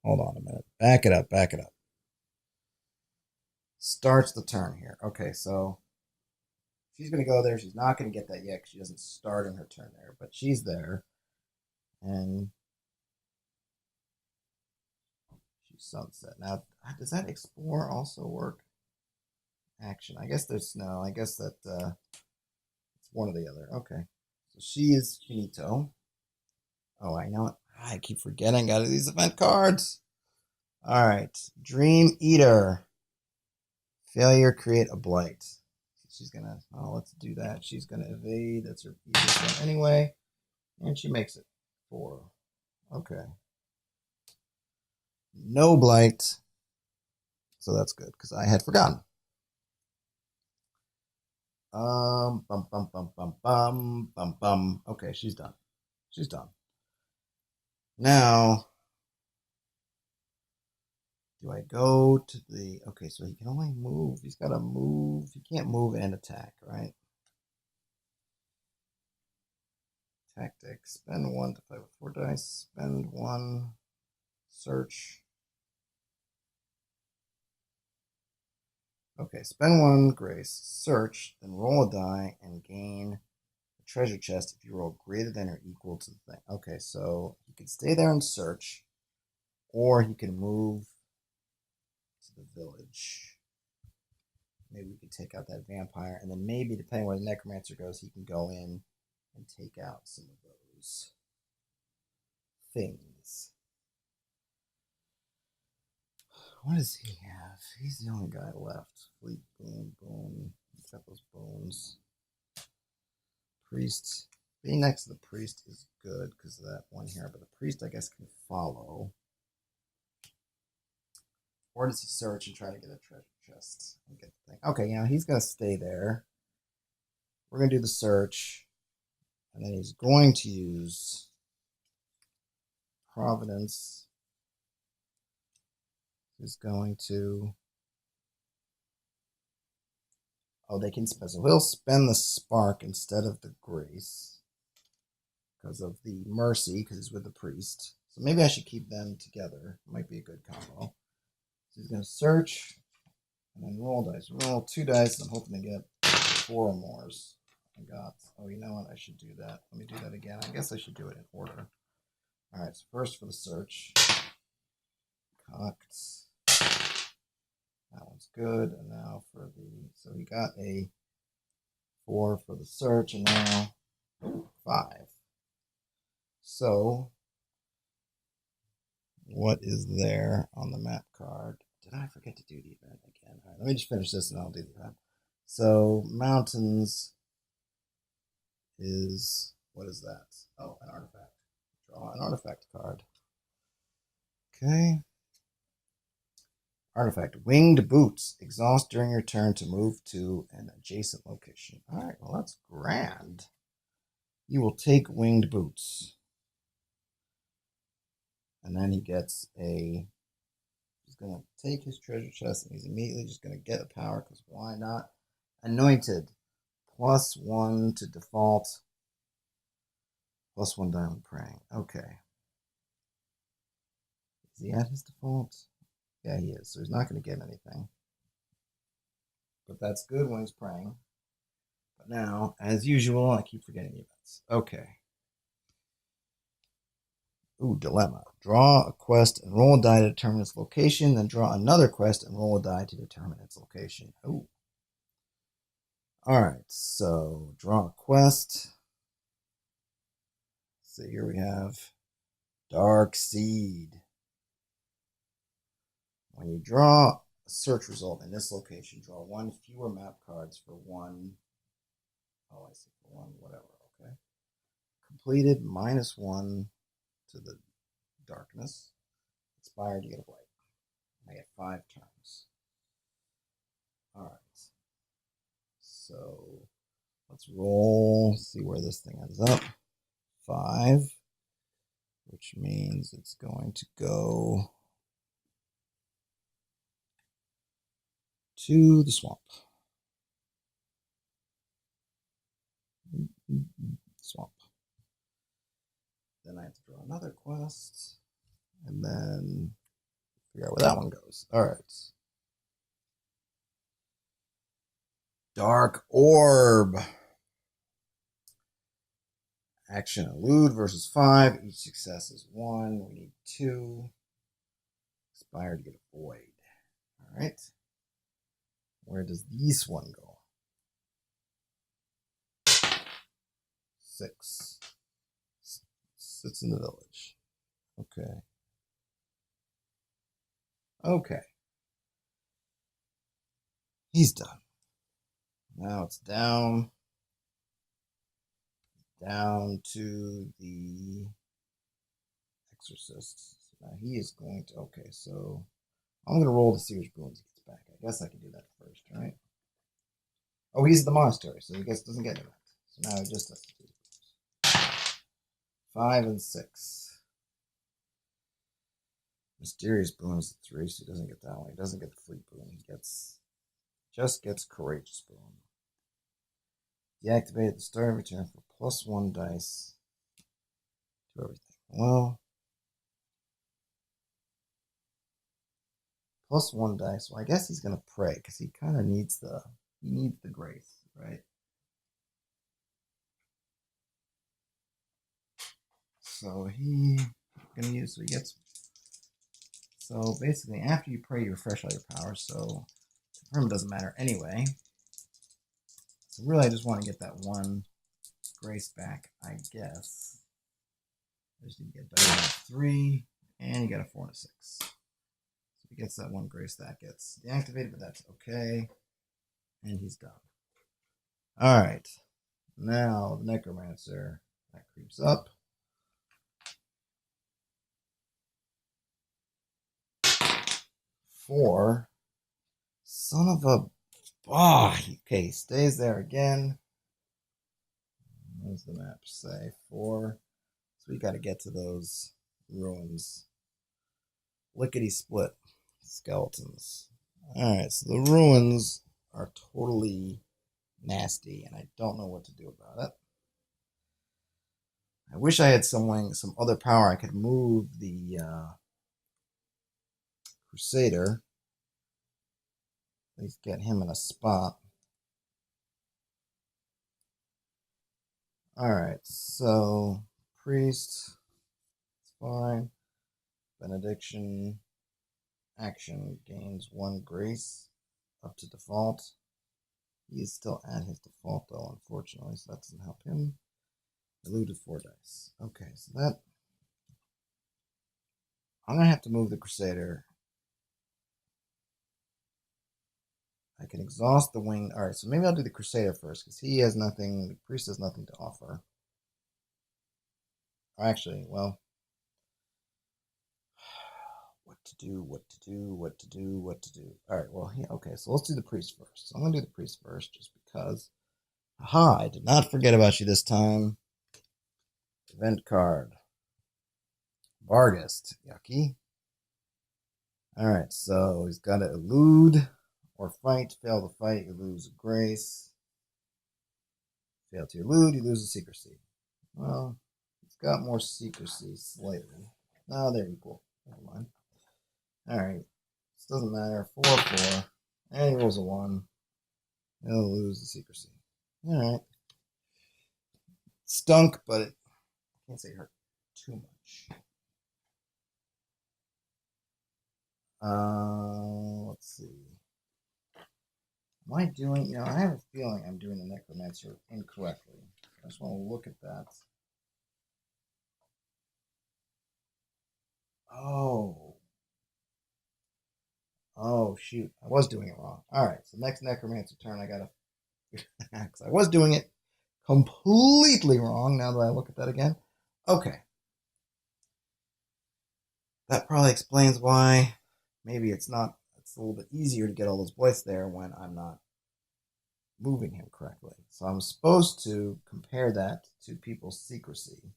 Hold on a minute. Back it up. Starts the turn here. Okay, so she's going to go there. She's not going to get that yet because she doesn't start in her turn there, but she's there. And she's sunset. Now, does that explore also work? action. I guess there's no. I guess that it's one or the other. Okay. So she is finito. Oh, I know it. I keep forgetting out of these event cards. All right. Dream Eater. Failure, create a blight. She's going to, oh, let's do that. She's going to evade. That's her easiest one anyway. And she makes it 4. Okay. No blight. So that's good because I had forgotten. Bum, bum, bum, bum, bum, bum, bum. Okay, she's done. She's done. Now, do I go to the... Okay, so he can only move. He's got to move. He can't move and attack, right? Tactics. Spend 1 to fight with 4 dice. Spend 1. Search. Okay, spend 1 grace. Search. Then roll a die and gain a treasure chest if you roll greater than or equal to the thing. Okay, so he can stay there and search. Or he can move to the village. Maybe we could take out that vampire. And then maybe, depending where the necromancer goes, he can go in and take out some of those things. What does he have? He's the only guy left. Fleet, boom, boom. He's got those bones. Priest. Being next to the priest is good because of that one here. But the priest, I guess, can follow. Or does he search and try to get a treasure chest and get the thing? Okay, he's going to stay there. We're going to do the search. And then he's going to use Providence. He's going to... Oh, they can spend... So he'll spend the spark instead of the grace. Because of the mercy, because he's with the priest. So maybe I should keep them together. Might be a good combo. So he's going to search. And then roll dice. Roll 2 dice. I'm hoping to get 4 or more. I got... Oh, you know what? I should do that. Let me do that again. I guess I should do it in order. Alright, so first for the search. Cocked. That one's good. And now for the... So he got a 4 for the search. And now 5. So, what is there on the map card? Did I forget to do the event again? All right, let me just finish this and I'll do the event. So, mountains is... What is that? Oh, an artifact. Draw an artifact card. Okay. Artifact. Winged boots. Exhaust during your turn to move to an adjacent location. All right, well, that's grand. You will take winged boots. And then he gets a... He's going to take his treasure chest and he's immediately just going to get a power because why not? Anointed. +1 to default. +1 diamond praying. Okay. Is he at his default? Yeah, he is. So he's not going to get anything. But that's good when he's praying. But now, as usual, I keep forgetting the events. Okay. Ooh, dilemma. Draw a quest and roll a die to determine its location. Then draw another quest and roll a die to determine its location. Ooh. Alright, so draw a quest. So here we have Dark Seed. When you draw a search result in this location, draw 1 fewer map cards for 1. Oh, I see, for 1, whatever, okay. Completed, -1 to the darkness. Expired, you get a blight. I get 5 turns. Alright. So let's roll, see where this thing ends up. 5, which means it's going to go to the swamp. Swamp. Then I have to draw another quest, and then figure out where that one goes. All right. Dark Orb. Action elude versus 5. Each success is 1. We need 2. Expire to get a void. All right. Where does this one go? 6. Sits in the village. Okay. Okay. He's done. Now it's down to the exorcist. So now he is going to, okay, so I'm going to roll to see which boons he gets back. I guess I can do that first, right? Oh, he's at the monastery, so he doesn't get any of that. So now he just has to do it. 5 and 6. Mysterious boon is 3, so he doesn't get that one. He doesn't get the fleet boon. He just gets courageous boon. Deactivate at the start of your turn for +1 dice to everything. Well, +1 dice. Well, I guess he's gonna pray because he kind of needs the grace, right? So he gets. So basically, after you pray, you refresh all your powers. So for him, it doesn't matter anyway. So really, I just want to get that 1 grace back, I guess. I just need to get better than 3, and you got a 4 and a 6. So he gets that 1 grace, that gets deactivated, but that's okay. And he's done. Alright. Now, the Necromancer, that creeps up. 4. Son of a... Oh, okay, he stays there again. What does the map say? 4. So we got to get to those ruins. Lickety split skeletons. Alright, so the ruins are totally nasty, and I don't know what to do about it. I wish I had some other power. I could move the Crusader. At least get him in a spot. Alright, so priest, it's fine. Benediction, action, gains 1 grace, up to default. He is still at his default though, unfortunately, so that doesn't help him. Eluded 4 dice. Okay, so that... I'm going to have to move the Crusader. I can exhaust the wing. Alright, so maybe I'll do the Crusader first, because he has nothing, the priest has nothing to offer. Actually, well... What to do. Alright, well, okay, so let's do the priest first. So I'm going to do the priest first, just because. Aha, I did not forget about you this time. Event card. Vargist. Yucky. Alright, so he's got to elude or fight. Fail to fight, you lose grace. Fail to elude, you lose a secrecy. Well, he's got more secrecy slightly. Oh, they're equal. Never mind. Alright, this doesn't matter. 4-4. And he rolls a 1. He'll lose the secrecy. Alright. Stunk, but I can't say it hurt too much. Let's see. Am I doing, I have a feeling I'm doing the Necromancer incorrectly. I just want to look at that. Oh, shoot. I was doing it wrong. Alright, so next Necromancer turn, I gotta... Because I was doing it completely wrong now that I look at that again. Okay. That probably explains why maybe it's a little bit easier to get all those blights there when I'm not moving him correctly. So I'm supposed to compare that to people's secrecy.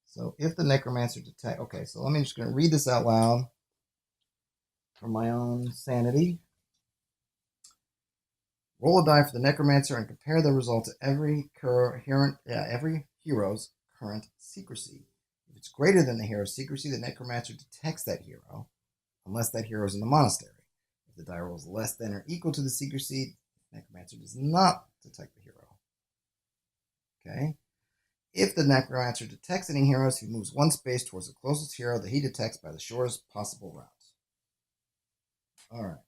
So if the Necromancer detect... Okay, so I'm just going to read this out loud for my own sanity. Roll a die for the Necromancer and compare the result to every hero's current secrecy. If it's greater than the hero's secrecy, the Necromancer detects that hero, unless that hero is in the monastery. If the die rolls less than or equal to the secrecy, the Necromancer does not detect the hero. Okay? If the necromancer detects any heroes, he moves one space towards the closest hero that he detects by the shortest possible route. Alright.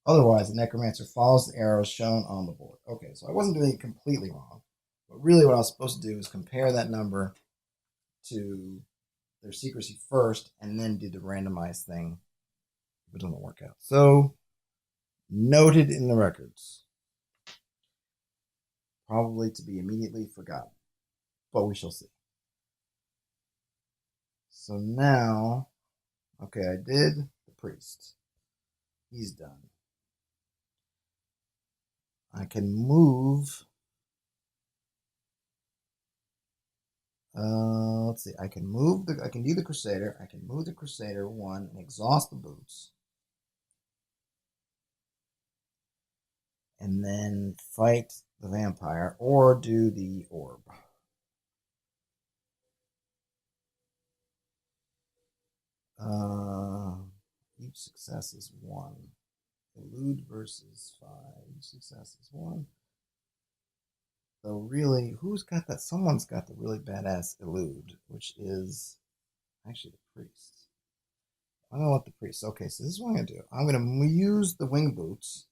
Otherwise, the necromancer follows the arrows shown on the board. Okay, so I wasn't doing it completely wrong. But really what I was supposed to do is compare that number to their secrecy first and then do the randomized thing if it doesn't work out. So, noted in the records. Probably to be immediately forgotten. But we shall see. So now, okay, I did the priest. He's done. I can move. Let's see. I can do the Crusader. I can move the Crusader 1 and exhaust the boots. And then fight the vampire or do the orb. Each success is 1. Elude versus 5. Each success is 1. So really, who's got that? Someone's got the really badass elude, which is actually the priest. I'm going to let the priest. Okay, so this is what I'm going to do. I'm going to use the wing boots.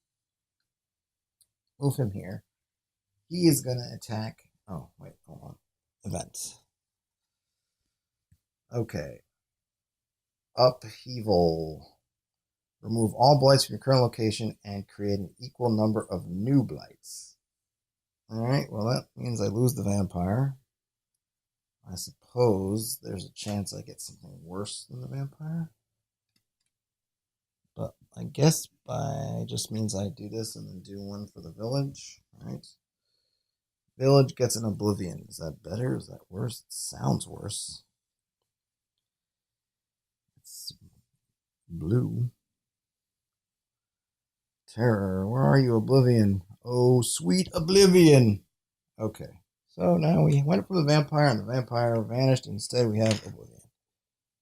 Move him here. He is going to attack. Oh, wait, hold on. Event. Okay. Upheaval. Remove all blights from your current location and create an equal number of new blights. Alright, well that means I lose the vampire. I suppose there's a chance I get something worse than the vampire. But I guess just means I do this and then do one for the village. Alright. Village gets an oblivion. Is that better? Is that worse? It sounds worse. It's blue. Terror. Where are you, Oblivion? Oh, sweet Oblivion. Okay. So now we went for the vampire and the vampire vanished. Instead, we have Oblivion.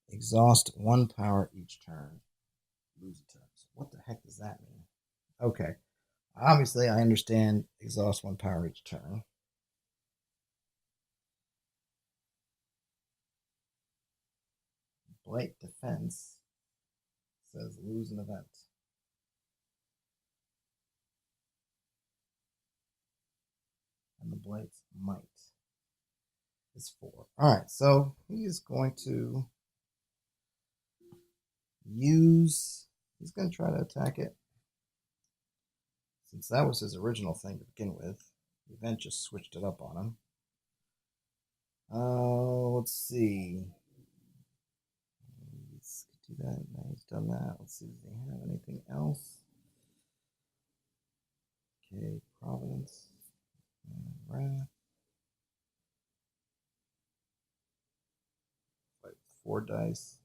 Exhaust 1 power each turn. Lose a turn. So what the heck does that mean? Okay. Obviously, I understand exhaust 1 power each turn. Blight defense says lose an event. And the blight's might is 4. Alright, so he is going to he's going to try to attack it. Since that was his original thing to begin with, the event just switched it up on him. Let's see. Let's do that. Now he's done that. Let's see. Does he have anything else? Okay, Providence. Wrath. Like 4 dice.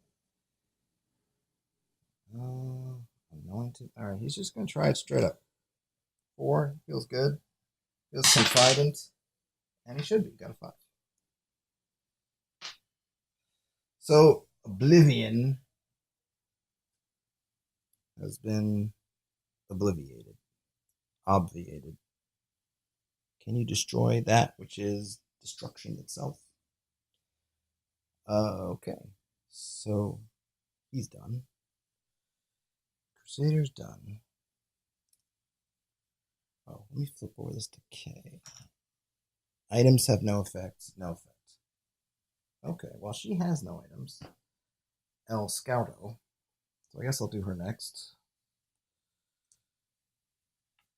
Anointed. Alright, he's just going to try it straight up. 4. Feels good. Feels confident. And he should be. Got a 5. So, Oblivion has been obliviated. Obviated. Can you destroy that which is destruction itself? Okay. So, he's done. Crusader's done. Oh, let me flip over this to K. Items have no effect. No effect. Okay, well, she has no items. El Scouto. So I guess I'll do her next.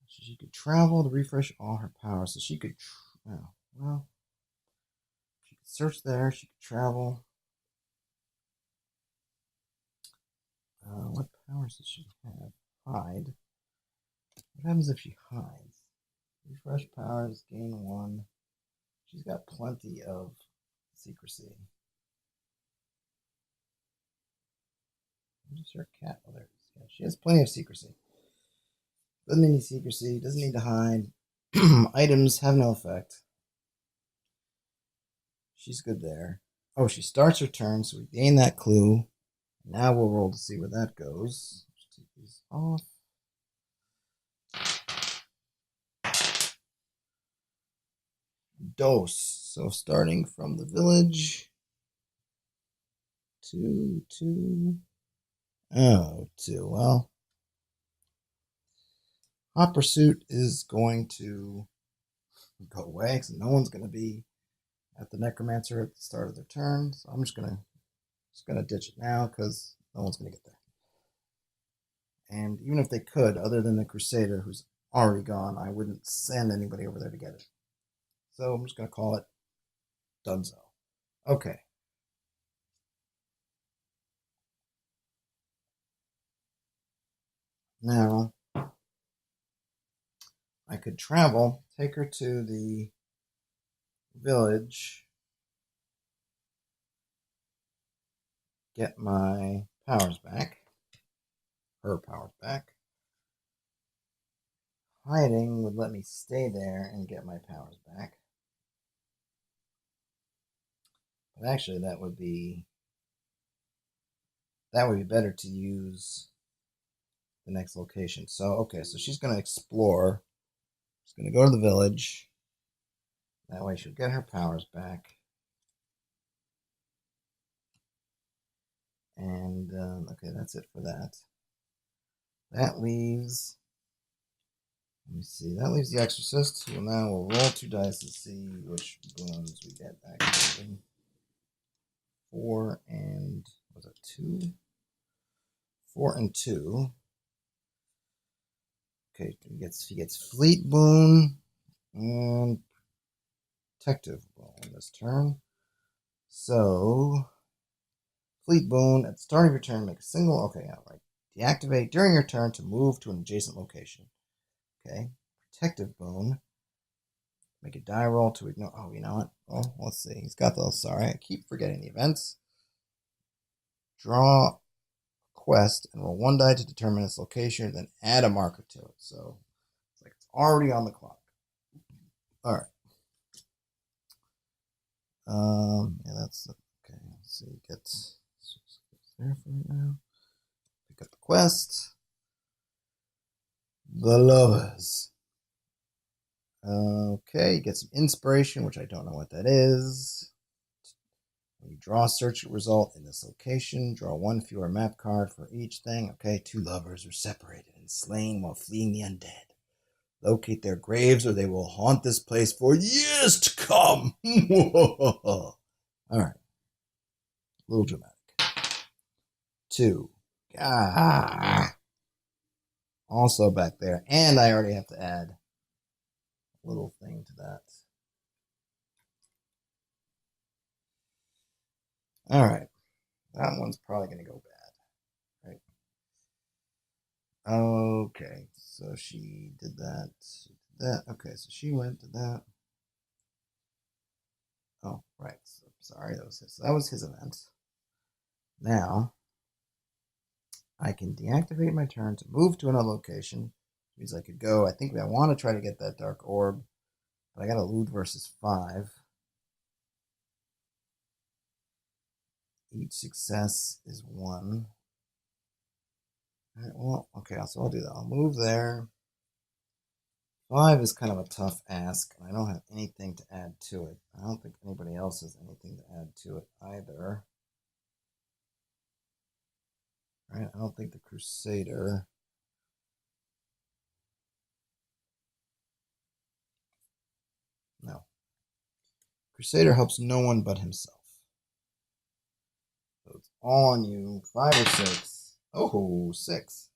She could travel to refresh all her powers. So she could... well... She could search there. She could travel. What powers does she have? Hide. What happens if she hides? Refresh powers, gain 1. She's got plenty of secrecy. Where's her cat? Oh, there it is. Yeah, she has plenty of secrecy. Doesn't need any secrecy. Doesn't need to hide. Items have no effect. She's good there. Oh, she starts her turn, so we gain that clue. Now we'll roll to see where that goes. Let's take these off. dose. So starting from the village. 2, 2. Oh, 2. Well, hot pursuit is going to go away because no one's going to be at the necromancer at the start of their turn. So I'm just gonna ditch it now because no one's gonna get there. And even if they could, other than the crusader who's already gone, I wouldn't send anybody over there to get it. So I'm just gonna call it Dunzo. Okay. Now I could travel, take her to the village, get my powers back, her powers back. Hiding would let me stay there and get my powers back. But actually that would be better to use the next location. So okay, so she's gonna explore. She's gonna go to the village. That way she'll get her powers back. And, okay, that's it for that. That leaves, let me see, that leaves the Exorcist. Well, now we'll roll 2 dice to see which boons we get back. 4 and, was it 2? 4 and 2. Okay, he gets Fleet Boon and Protective Boon this turn. So, Fleet Boon, at the start of your turn, make a single, okay, outright. Deactivate during your turn to move to an adjacent location. Okay. Protective Boon. Make a die roll to ignore. Oh, you know what? Oh, let's see. He's got those. Sorry, I keep forgetting the events. Draw a quest and roll 1 die to determine its location, then add a marker to it. So it's like it's already on the clock. All right. Yeah, that's okay. Let's see. Gets there for right now. Pick up the quest. The Lovers. Okay, get some inspiration, which I don't know what that is. When you draw a search result in this location, draw 1 fewer map card for each thing. Okay, 2 lovers are separated and slain while fleeing the undead. Locate their graves or they will haunt this place for years to come. All right. A little dramatic. 2. Also back there. And I already have to add a little thing to that. All right. That one's probably going to go bad. Right. Okay. So she did that. Okay. So she went to that. Oh, right. So, sorry. That was his event. Now, I can deactivate my turn to move to another location. Which means I could go. I think I want to try to get that dark orb. But I got a loot versus 5. Each success is 1. All right, well, okay, so I'll do that. I'll move there. 5 is kind of a tough ask, and I don't have anything to add to it. I don't think anybody else has anything to add to it either. Right? I don't think the Crusader. No. Crusader helps no one but himself. So it's all on you. 5 or 6. Oh, 6.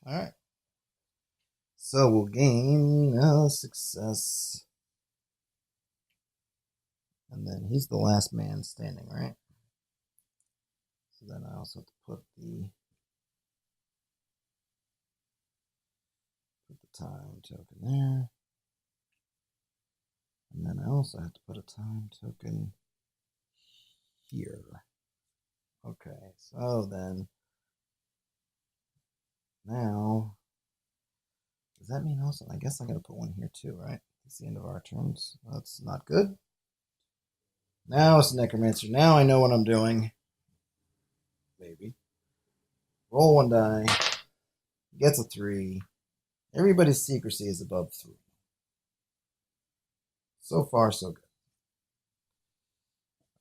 All right. So we'll gain a success. And then he's the last man standing, right? So then I also have to put the time token there. And then I also have to put a time token here. Okay, so then now, does that mean also, I guess I'm going to put one here too, right? It's the end of our turns. That's not good. Now it's Necromancer. Now I know what I'm doing. Maybe. Roll 1 die. Gets a 3. Everybody's secrecy is above 3. So far, so good.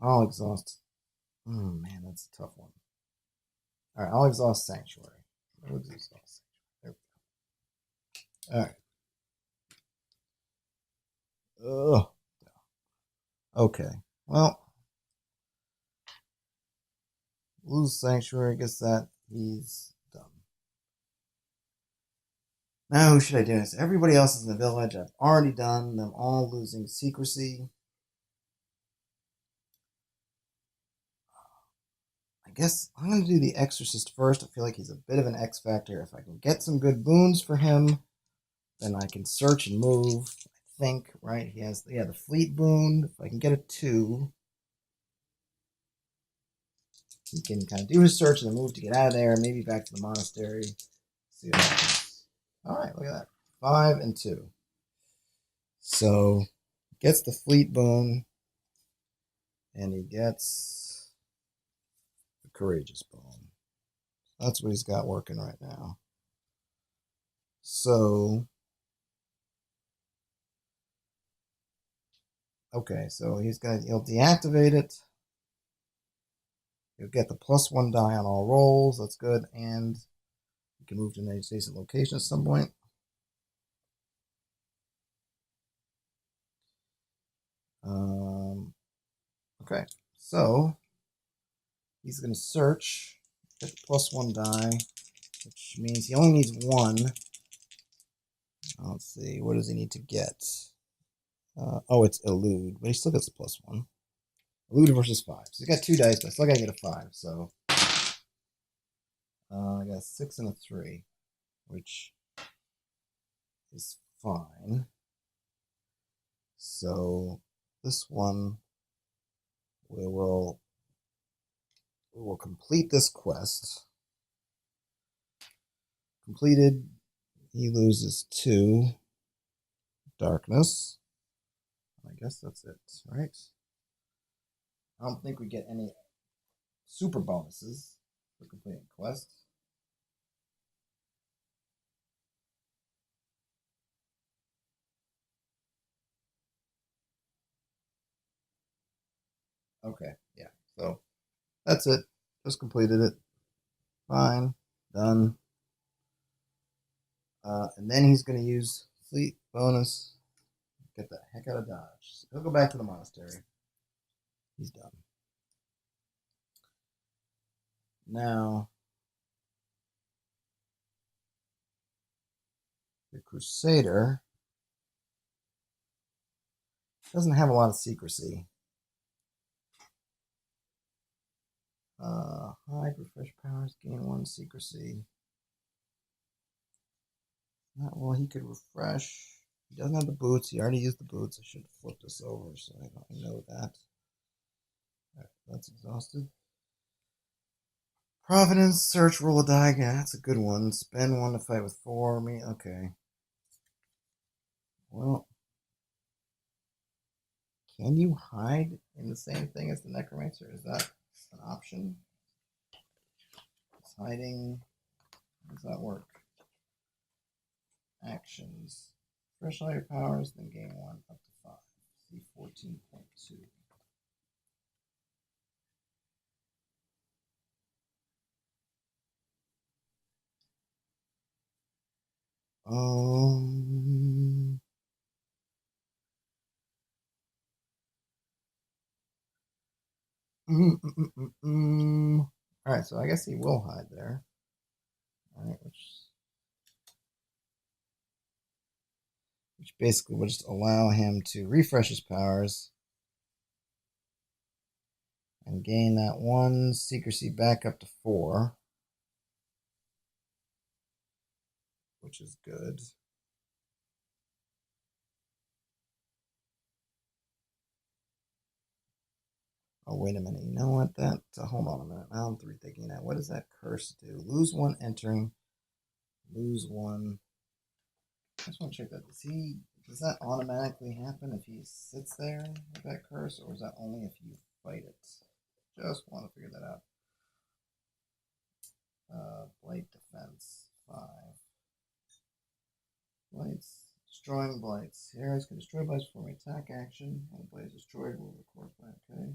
I'll exhaust. Oh man, that's a tough one. All right, I'll exhaust Sanctuary. We'll exhaust Sanctuary. There we go. All right. Ugh. Okay. Well, lose Sanctuary. I guess that he's done. Now, who should I do this? Everybody else is in the village. I've already done them all losing secrecy. I guess I'm going to do the Exorcist first. I feel like he's a bit of an X factor. If I can get some good boons for him, then I can search and move. I think, right? He has, the Fleet boon. If I can get a 2, he can kind of do his search and then move to get out of there. Maybe back to the monastery. See what happens. All right, look at that. 5 and 2. So, gets the Fleet boon, and he gets the Courageous boon. That's what he's got working right now. So, okay, so he'll deactivate it. He'll get the +1 die on all rolls. That's good, and he can move to an adjacent location at some point. Okay, so he's going to search, get the +1 die, which means he only needs 1. Let's see, what does he need to get? It's elude, but he still gets a +1. Elude versus 5. So he's got 2 dice, but I still got to get a 5. So I got a 6 and a 3, which is fine. So this one, we will complete this quest. Completed. He loses 2 darkness. I guess that's it, right? I don't think we get any super bonuses for completing quests. Okay, yeah. So that's it. Just completed it. Fine. Done. And then he's going to use Fleet bonus. Get the heck out of Dodge. So he'll go back to the monastery. He's done. Now, the Crusader doesn't have a lot of secrecy. Hide, refresh powers, gain 1 secrecy. Well, he could refresh. He doesn't have the boots. He already used the boots. I should have flipped this over so I don't know that. All right, that's exhausted. Providence, search, roll a die. Yeah, that's a good one. Spend 1 to fight with 4. Me, okay. Well, can you hide in the same thing as the Necromancer? Is that an option? It's hiding. How does that work? Actions. Refresh all your powers, then gain 1 up to 5. See 14.2. All right, so I guess he will hide there. All right, which basically will just allow him to refresh his powers and gain that 1 secrecy back up to 4, which is good. Oh, wait a minute. You know what? Hold on a minute. Now I'm rethinking that. What does that curse do? Lose 1 entering. Lose 1. I just want to check that. Does that automatically happen if he sits there with that curse, or is that only if you fight it? Just want to figure that out. Blight defense 5. Blights destroying blights. Heroes can destroy blights before my attack action. When the blight is destroyed, will record by. Okay.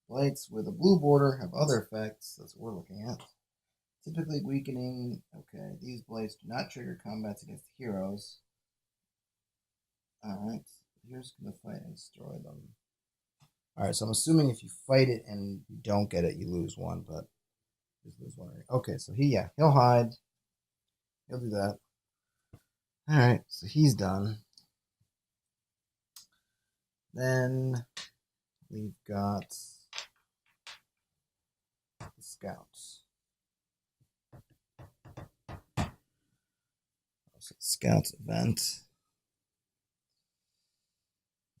Blights with a blue border have other effects. That's what we're looking at. Typically weakening. Okay, these blights do not trigger combats against heroes. Alright, here's going to fight and destroy them. Alright, so I'm assuming if you fight it and you don't get it, you lose one, but just lose one. Okay, so he'll hide. He'll do that. Alright, so he's done. Then we've got the scouts. Scouts event.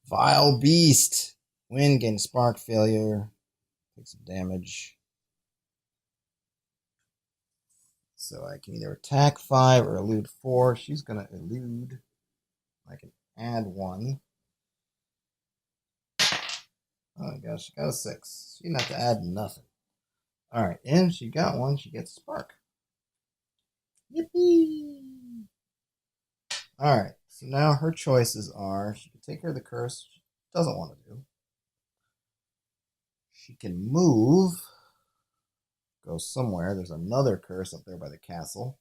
Vile Beast. Win, gain spark failure. Take some damage. So I can either attack 5 or elude 4. She's going to elude. I can add 1. Oh my gosh, she got a 6. She didn't have to add nothing. Alright, and she got 1. She gets spark. Yippee! Alright, so now her choices are she can take care of the curse, she doesn't want to do. She can move, go somewhere. There's another curse up there by the castle.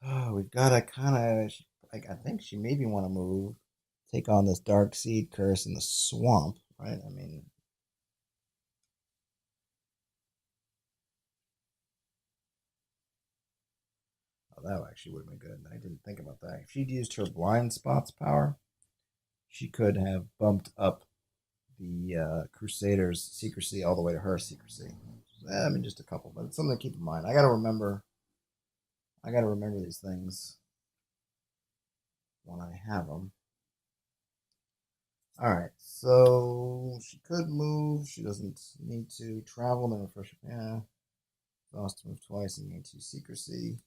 Oh, we've got to kind of, I think she maybe want to move, take on this Dark Seed curse in the swamp, right? I mean, that actually would have been good. I didn't think about that. If she'd used her blind spots power, she could have bumped up the Crusaders' secrecy all the way to her secrecy. I mean, just a couple, but it's something to keep in mind. I gotta remember these things when I have them. All right, so she could move. She doesn't need to travel. Then refresh. Yeah, exhaust to move twice and gain 2 secrecy.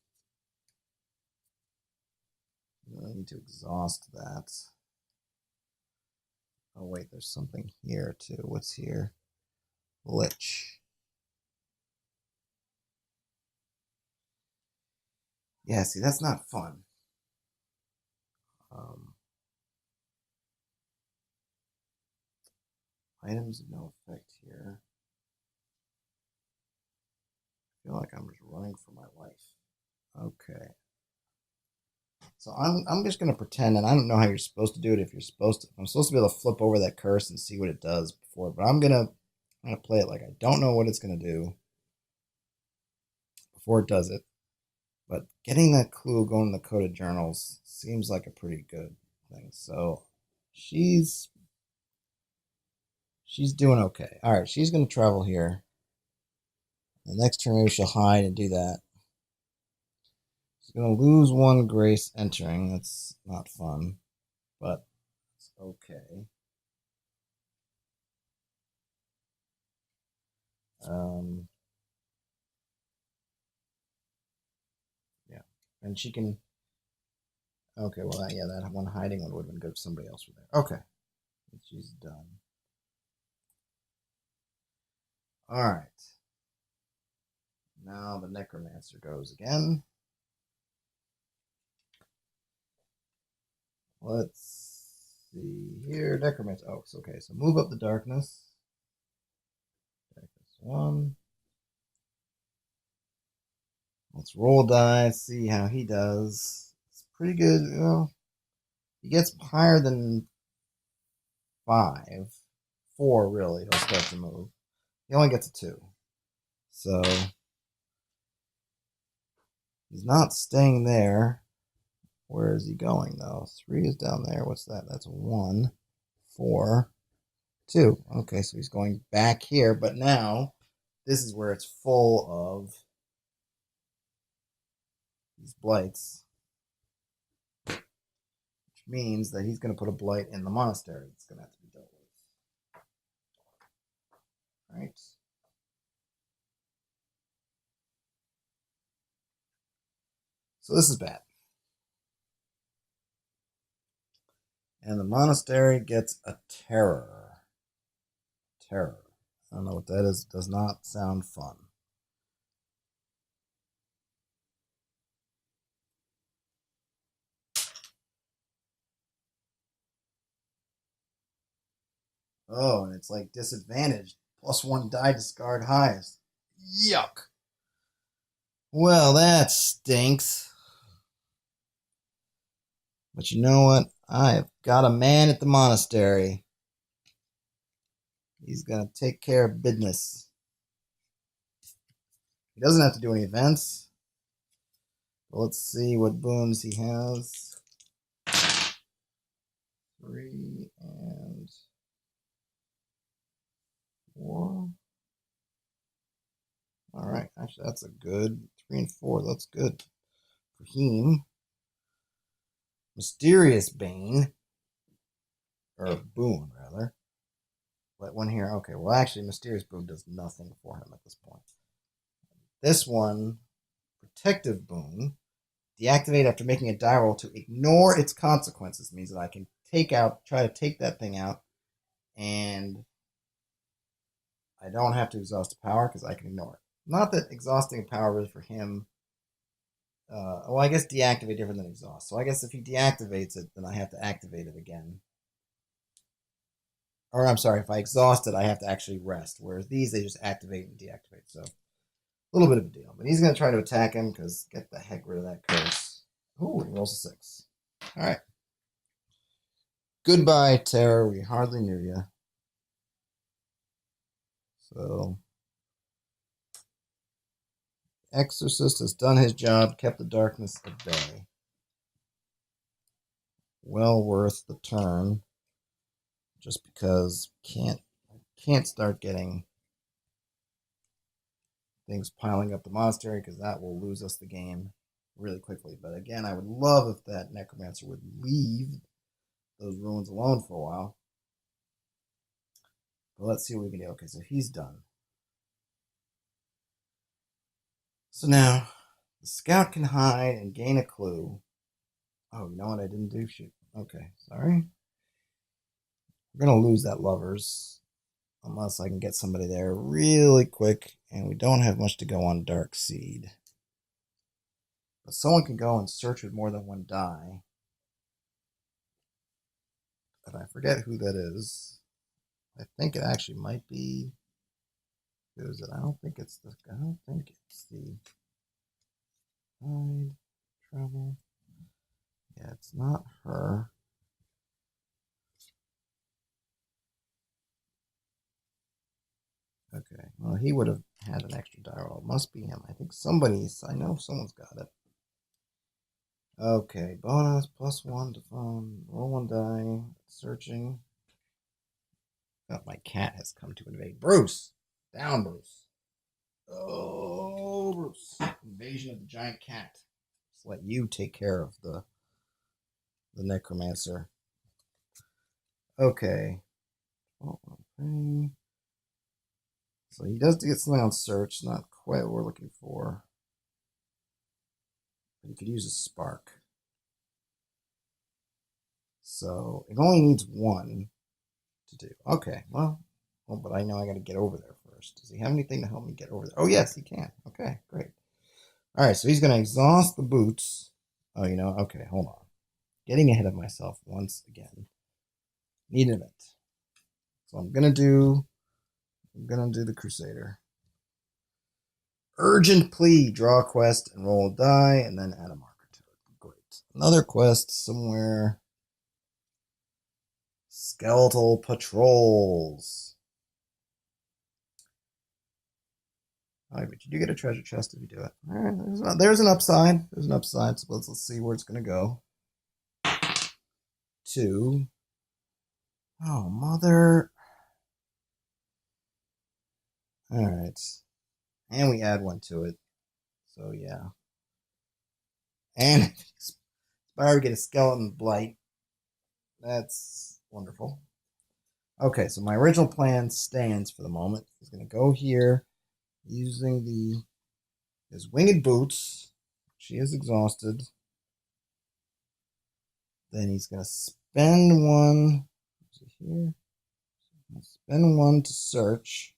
I need to exhaust that. Oh wait, there's something here too. What's here? Lich. Yeah, see, that's not fun. Items of no effect here. I feel like I'm just running for my life. Okay. So I'm just gonna pretend, and I don't know how you're supposed to do it. If you're supposed to, I'm supposed to be able to flip over that curse and see what it does before. But I'm gonna play it like I don't know what it's gonna do before it does it. But getting that clue going in the coded journals seems like a pretty good thing. So she's doing okay. All right, she's gonna travel here. The next turn maybe she'll hide and do that. She's gonna lose 1 grace entering. That's not fun, but it's okay. Yeah, and she can. Okay, well, that one hiding one would have been good if somebody else were there. Okay, she's done. All right. Now the necromancer goes again. Let's see here. Necromancer. Oh, it's okay. So move up the darkness. Darkness 1. Let's roll dice. See how he does. It's pretty good. Well, he gets higher than 5. 4, really. He'll start to move. He only gets a 2. So he's not staying there. Where is he going, though? 3 is down there. What's that? That's 1, 4, 2. Okay, so he's going back here, but now this is where it's full of these blights, which means that he's going to put a blight in the monastery. It's going to have to be dealt with. All right. So this is bad. And the monastery gets a terror. Terror. I don't know what that is. It does not sound fun. Oh, and it's like disadvantaged. +1 die discard highest. Yuck. Well, that stinks. But you know what? I've got a man at the monastery. He's going to take care of business. He doesn't have to do any events. But let's see what boons he has. 3 and 4. Alright, actually that's a good 3 and 4. That's good. For him. Mysterious Bane. Or Boon, rather. But one here, okay, well actually Mysterious Boon does nothing for him at this point. This one, Protective Boon, deactivate after making a die roll to ignore its consequences. Means that I can try to take that thing out, and I don't have to exhaust a power because I can ignore it. Not that exhausting a power really for him. Well, I guess deactivate different than exhaust. So I guess if he deactivates it, then I have to activate it again. Or I'm sorry, if I exhaust it, I have to actually rest. Whereas these, they just activate and deactivate. So a little bit of a deal. But he's going to try to attack him because get the heck rid of that curse. Ooh, he rolls a 6. All right. Goodbye, Terror. We hardly knew you. So, Exorcist has done his job, kept the darkness at bay. Well worth the turn. Just because can't start getting things piling up the monastery because that will lose us the game really quickly. But again, I would love if that necromancer would leave those ruins alone for a while. But let's see what we can do. Okay, so he's done. So now the scout can hide and gain a clue. Oh, you know what I didn't do? Shoot. Okay, sorry. We're going to lose that lovers unless I can get somebody there really quick, and we don't have much to go on Dark Seed. But someone can go and search with more than 1 die. But I forget who that is. I think it actually might be. Who is it? I don't think it's the hide travel. Yeah, it's not her. Okay, well, he would have had an extra die roll. It must be him. I think I know someone's got it. Okay, bonus, +1 to phone. Roll 1 die. Searching. Oh, my cat has come to invade. Bruce! Down, Bruce. Oh, Bruce. Invasion of the giant cat. Just let you take care of the necromancer. Okay. Okay. So he does get something on search. Not quite what we're looking for. But he could use a spark. So it only needs 1 to do. Okay, well, but I know I got to get over there first. Does he have anything to help me get over there? Oh, yes, he can. Okay, great. All right, so he's going to exhaust the boots. Oh, okay, hold on. Getting ahead of myself once again. Need an event. So I'm going to do the Crusader. Urgent plea. Draw a quest and roll a die and then add a marker to it. Great. Another quest somewhere. Skeletal patrols. All right, but you do get a treasure chest if you do it. All right, there's an upside. There's an upside. So let's see where it's going to go. 2. Oh, mother. All right. And we add 1 to it. So, yeah. And Spire, get a skeleton blight. That's wonderful. Okay, so my original plan stands for the moment. He's going to go here using his winged boots. She is exhausted. Then he's going to spend 1. Is it here? Spend 1 to search.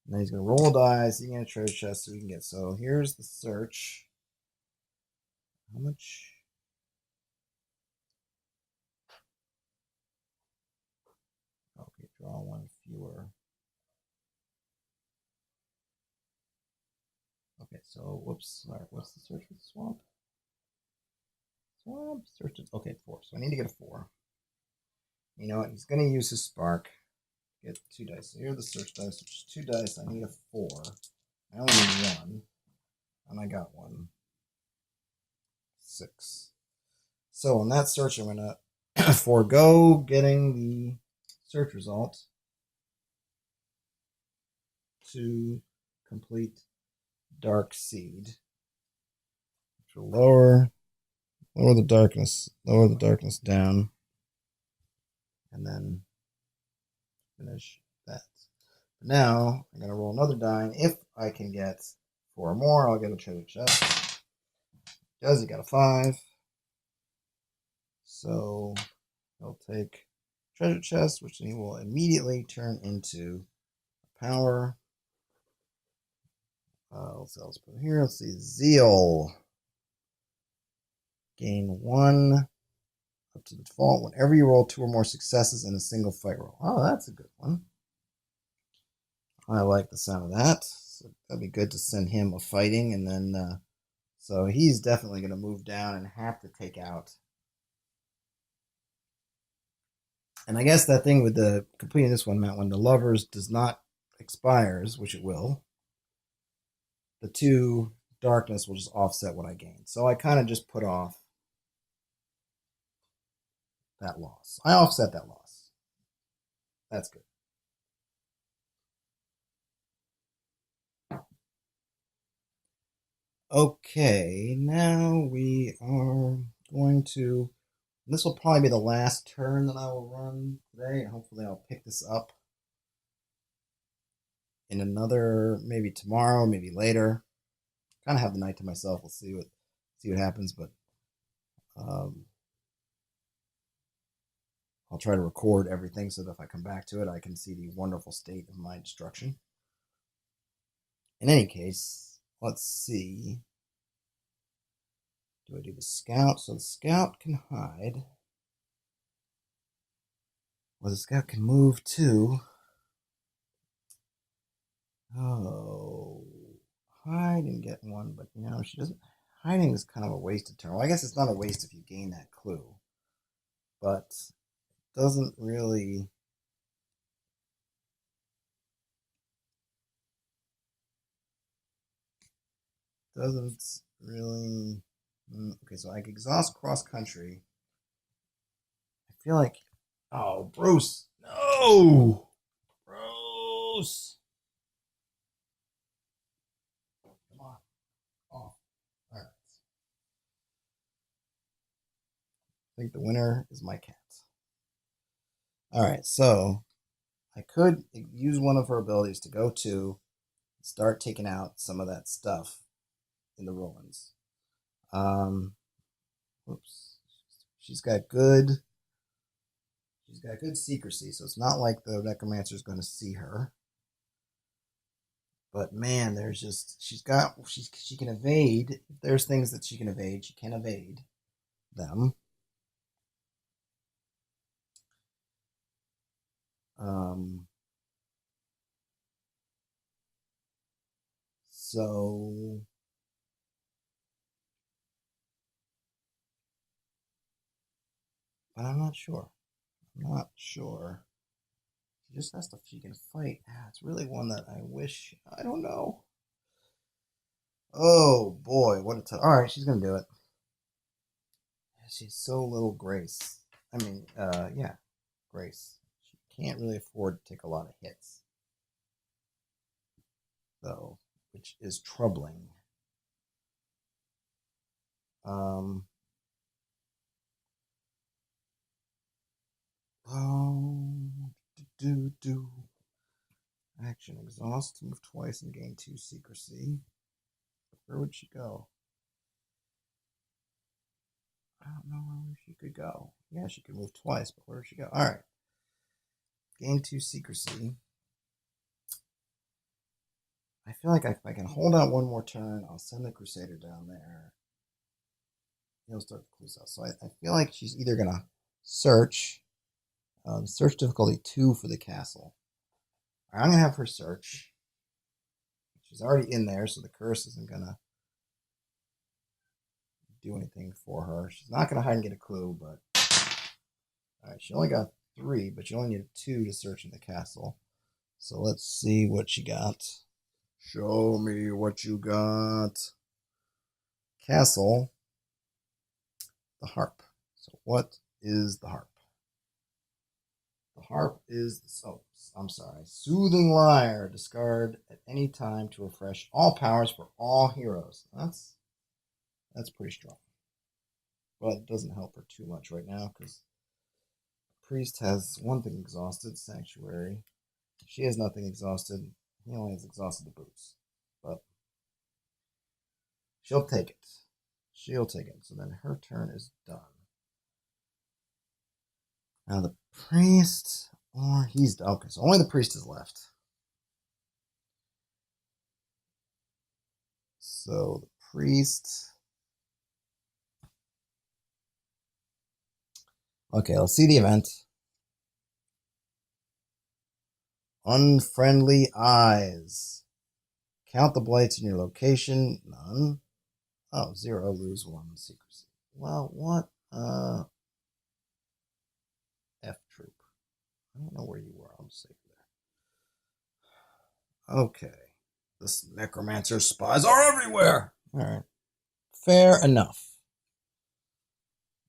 And then he's going to roll a die, so you can get a treasure chest so we can get. So here's the search. How much? draw one fewer. Okay, so whoops. All right, what's the search for the swamp? Swamp search. Okay, 4. So I need to get a 4. You know what? He's going to use his spark. Get 2 dice. So here are the search dice, which is 2 dice. I need a 4. I only need 1. And I got 1. 6. So on that search, I'm going to forego getting the search result to complete Dark Seed. Which will lower the darkness down, and then finish that. But now I'm going to roll another die. If I can get 4 more, I'll get a treasure chest. Does he got a 5? So he'll take treasure chest, which he will immediately turn into power. Let's put it here. Let's see, Zeal. Gain 1 up to the default whenever you roll 2 or more successes in a single fight roll. Oh, that's a good one. I like the sound of that. So that'd be good to send him a fighting, and then so he's definitely going to move down and have to take out. And I guess that thing with the completing this one, Matt, when the lovers does not expires, which it will, the 2 darkness will just offset what I gain. So I kind of just put off that loss. I offset that loss. That's good. Okay, now we are going to... This will probably be the last turn that I will run today. Hopefully I'll pick this up in another, maybe tomorrow, maybe later. Kind of have the night to myself. We'll see what happens, but I'll try to record everything so that if I come back to it, I can see the wonderful state of my destruction. In any case, let's see. Do I do the scout? So the scout can hide. Well, the scout can move too. Oh, hide and get 1, but you know, she doesn't. Hiding is kind of a wasted turn. Well, I guess it's not a waste if you gain that clue, but it doesn't really. Okay, so I can exhaust cross country. I feel like, oh, Bruce, no, Bruce, come on, off. All right. I think the winner is my cat. All right, so I could use one of her abilities to go to start taking out some of that stuff in the ruins. Oops. She's got good secrecy, so it's not like the necromancer is going to see her. But man, there's just she can evade. If there's things that she can evade, she can evade them. So but I'm not sure. She just has to. She can fight. It's really one that I wish. I don't know. Oh boy, what a tough. All right, she's gonna do it. She's so little Grace. I mean, yeah, Grace. She can't really afford to take a lot of hits, though, which is troubling. Oh, action exhaust, move twice and gain 2 secrecy. Where would she go? I don't know where she could go. Yeah, she could move twice, but where would she go? All right. Gain 2 secrecy. I feel like if I can hold out one more turn, I'll send the Crusader down there. He'll start the clues out. So I feel like she's either going to search Search difficulty 2 for the castle. All right, I'm going to have her search. She's already in there, so the curse isn't going to do anything for her. She's not going to hide and get a clue, but... All right, she only got 3, but you only need 2 to search in the castle. So let's see what she got. Show me what you got. Castle. The harp. So what is the harp? The harp is, Soothing Lyre. Discard at any time to refresh all powers for all heroes. That's pretty strong. But it doesn't help her too much right now because Priest has one thing exhausted, Sanctuary. She has nothing exhausted. He only has exhausted the boots. But she'll take it. She'll take it. So then her turn is done. Now the priest, or he's okay. So only the priest is left. So the priest. Okay, let's see the event. Unfriendly eyes. Count the blights in your location. None. Oh, 0. Lose 1. Secrecy. Well, what? F troop. I don't know where you were. I'll just say there. Okay. This necromancer spies are everywhere. All right. Fair enough.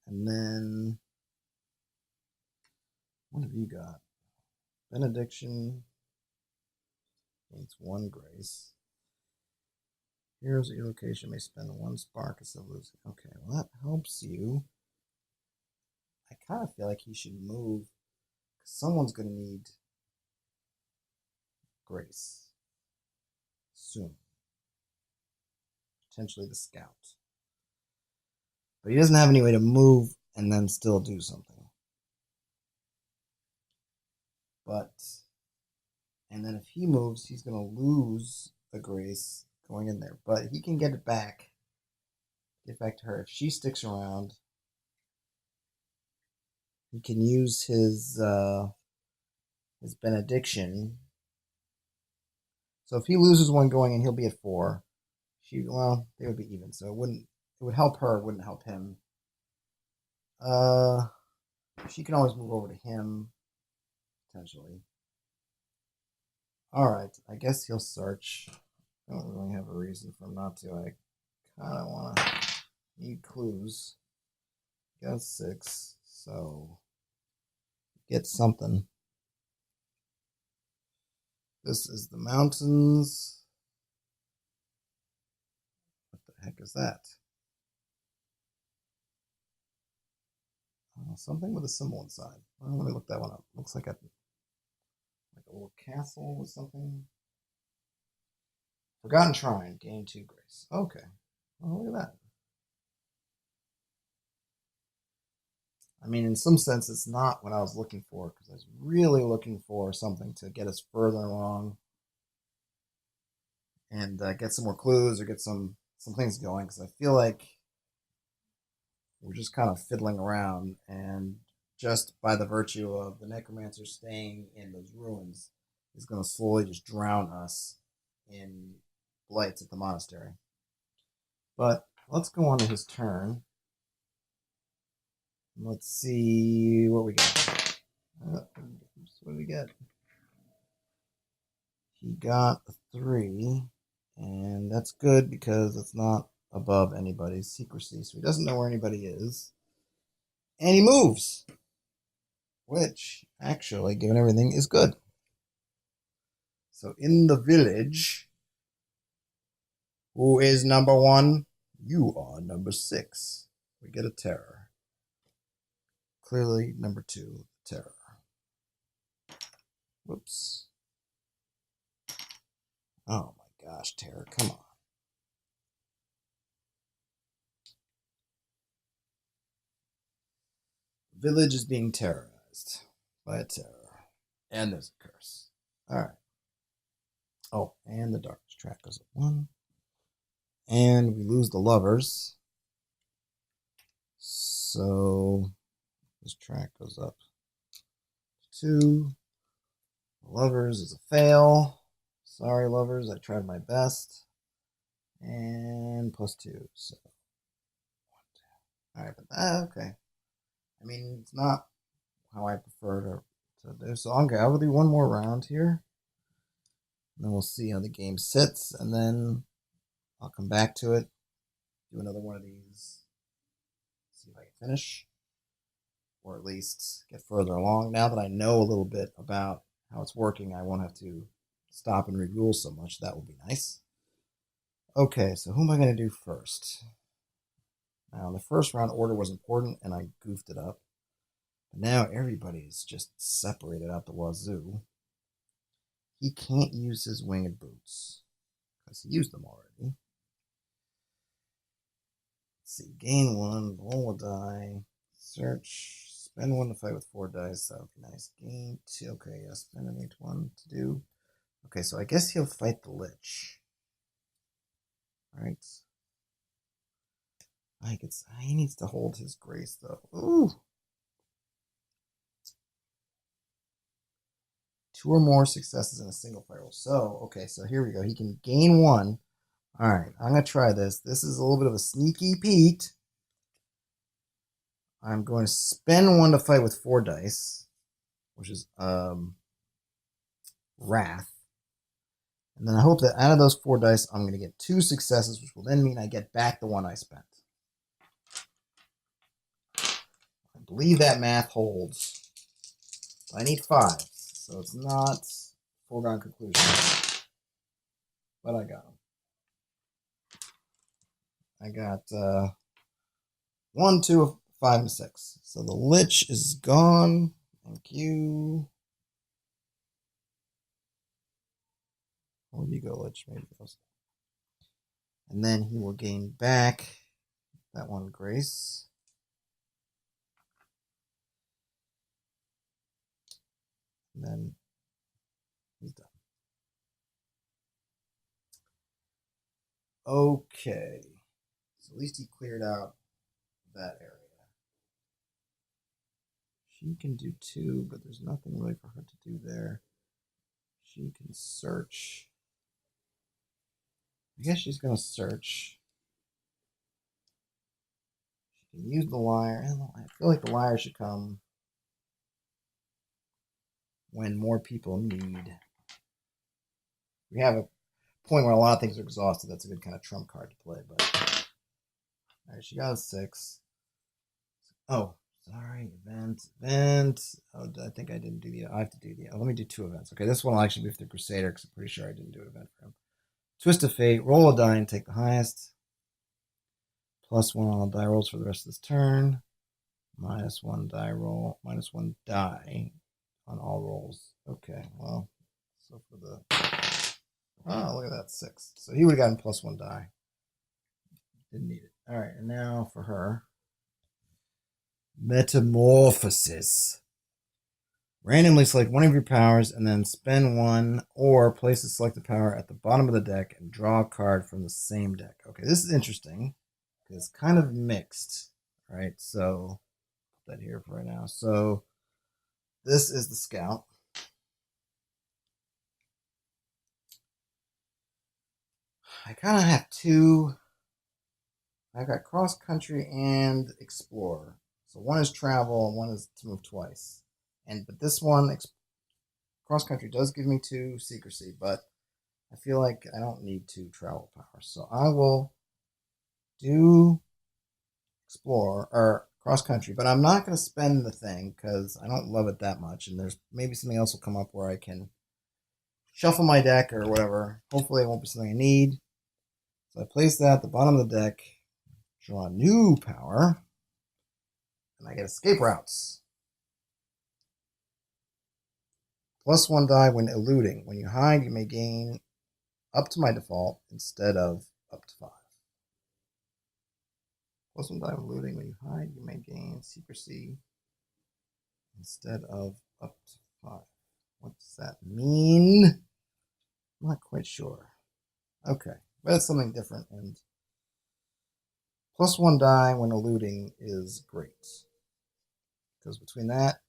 And then, what have you got? Benediction. Gains 1 grace. Heroes at your location may spend 1 spark instead of losing. Okay, well that helps you. I kind of feel like he should move. Someone's going to need grace soon. Potentially the scout. But he doesn't have any way to move and then still do something. And then if he moves, he's going to lose a grace going in there. But he can get it back. Get back to her. If she sticks around, he can use his benediction. So if he loses 1 going in, he'll be at 4. They would be even. So it would help her, it wouldn't help him. She can always move over to him, potentially. Alright, I guess he'll search. I don't really have a reason for him not to. I kind of need clues. Got 6, so get something. This is the mountains. What the heck is that? Something with a symbol inside. Well, let me look that one up. Looks like a little castle with something. Forgotten Shrine. Gain 2 grace. Okay. Well, look at that. I mean, in some sense, it's not what I was looking for, because I was really looking for something to get us further along and get some more clues or get some things going, because I feel like we're just kind of fiddling around, and just by the virtue of the necromancer staying in those ruins is going to slowly just drown us in blights at the monastery. But let's go on to his turn. Let's see what we got. What do we get? He got a 3, and that's good because it's not above anybody's secrecy, so he doesn't know where anybody is. And he moves, which, actually, given everything, is good. So in the village, who is number 1? You are number 6. We get a terror. Clearly, number 2, terror. Whoops. Oh my gosh, terror, come on. The village is being terrorized by a terror. And there's a curse. Alright. Oh, and the darkness track goes up 1. And we lose the lovers. So this track goes up 2. Lovers is a fail. Sorry, lovers. I tried my best. And +2. So, 1, 2. All right, but okay. I mean, it's not how I prefer to do. So, okay, I will do one more round here. And then we'll see how the game sits. And then I'll come back to it. Do another one of these. See if I can finish. Or at least get further along. Now that I know a little bit about how it's working, I won't have to stop and read rules so much. That will be nice. Okay, so who am I going to do first? Now, in the first round, order was important, and I goofed it up. But now everybody's just separated out the wazoo. He can't use his winged boots, because he used them already. Let's see, gain 1, roll a die, search, spend 1 to fight with 4 dice, that would be nice. Gain 2, okay, yeah, spend an 1 to do. Okay, so I guess he'll fight the Lich. Alright. He needs to hold his grace, though. Ooh! 2 or more successes in a single fight roll. So, okay, so here we go. He can gain 1. Alright, I'm going to try this. This is a little bit of a sneaky Pete. I'm going to spend 1 to fight with 4 dice, which is Wrath. And then I hope that out of those 4 dice, I'm going to get 2 successes, which will then mean I get back the 1 I spent. I believe that math holds. I need 5, so it's not foregone conclusion. But I got them. I got 1, 2, 5, and 6. So the Lich is gone. Thank you. Where do you go, Lich? Maybe goes. And then he will gain back that 1 grace. And then he's done. Okay. So at least he cleared out that area. She can do 2, but there's nothing really for her to do there. She can search. I guess she's going to search. She can use the lyre. I feel like the lyre should come when more people need. We have a point where a lot of things are exhausted. That's a good kind of trump card to play. But all right, she got a 6. Oh, sorry, event. Oh, I think I didn't do the. I have to do the. Let me do 2 events. Okay, this one will actually be for the Crusader because I'm pretty sure I didn't do an event for him. Twist of Fate. Roll a die and take the highest. +1 on all die rolls for the rest of this turn. -1 die roll. -1 die on all rolls. Okay, well, so for the. Oh, look at that, 6. So he would have gotten +1 die. Didn't need it. All right, and now for her. Metamorphosis. Randomly select one of your powers and then spend 1 or place a selected power at the bottom of the deck and draw a card from the same deck. Okay, this is interesting. It's kind of mixed, right? So, put that here for right now. So, this is the Scout. I kind of have 2. I've got Cross Country and Explore. So, 1 is travel and 1 is to move twice. But this one, Cross Country, does give me 2 secrecy, but I feel like I don't need 2 travel powers. So I will do Explore or Cross Country, but I'm not going to spend the thing because I don't love it that much. And there's maybe something else will come up where I can shuffle my deck or whatever. Hopefully, it won't be something I need. So I place that at the bottom of the deck, draw a new power, and I get escape routes. +1 die when eluding. When you hide, you may gain up to my default instead of up to 5. +1 die when eluding. When you hide, you may gain secrecy instead of up to 5. What does that mean? I'm not quite sure. Okay, but it's something different. And +1 die when eluding is great. Because between that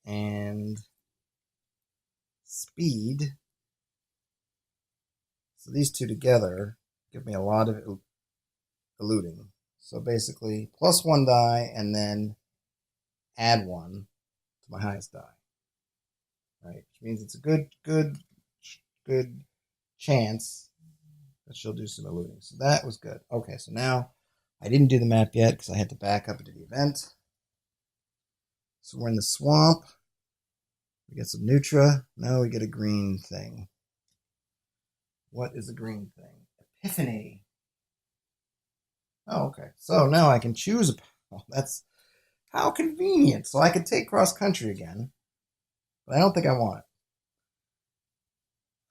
and speed. So these two together give me a lot of eluding. So basically, +1 die and then add 1 to my highest die. Right, which means it's a good chance that she'll do some eluding. So that was good. Okay, so now I didn't do the map yet because I had to back up into the event. So we're in the swamp. We get some Nutra. Now we get a green thing. What is a green thing? Epiphany. Oh, okay. So now I can choose a... Oh, that's how convenient. So I could take cross-country again. But I don't think I want it.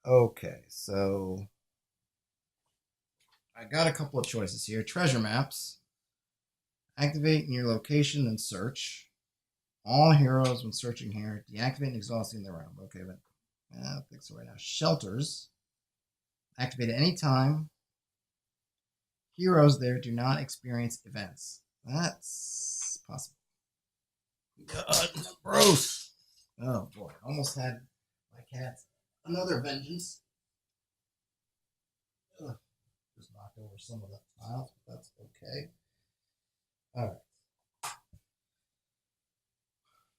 Okay, so... I got a couple of choices here. Treasure maps. Activate in your location and search. All heroes when searching here. Deactivate and exhausting the round. Okay, but I don't think so right now. Shelters. Activate at any time. Heroes there do not experience events. That's possible. God, gross. Oh boy, almost had my cat another vengeance. Ugh. Just knocked over some of the tiles, but that's okay. All right.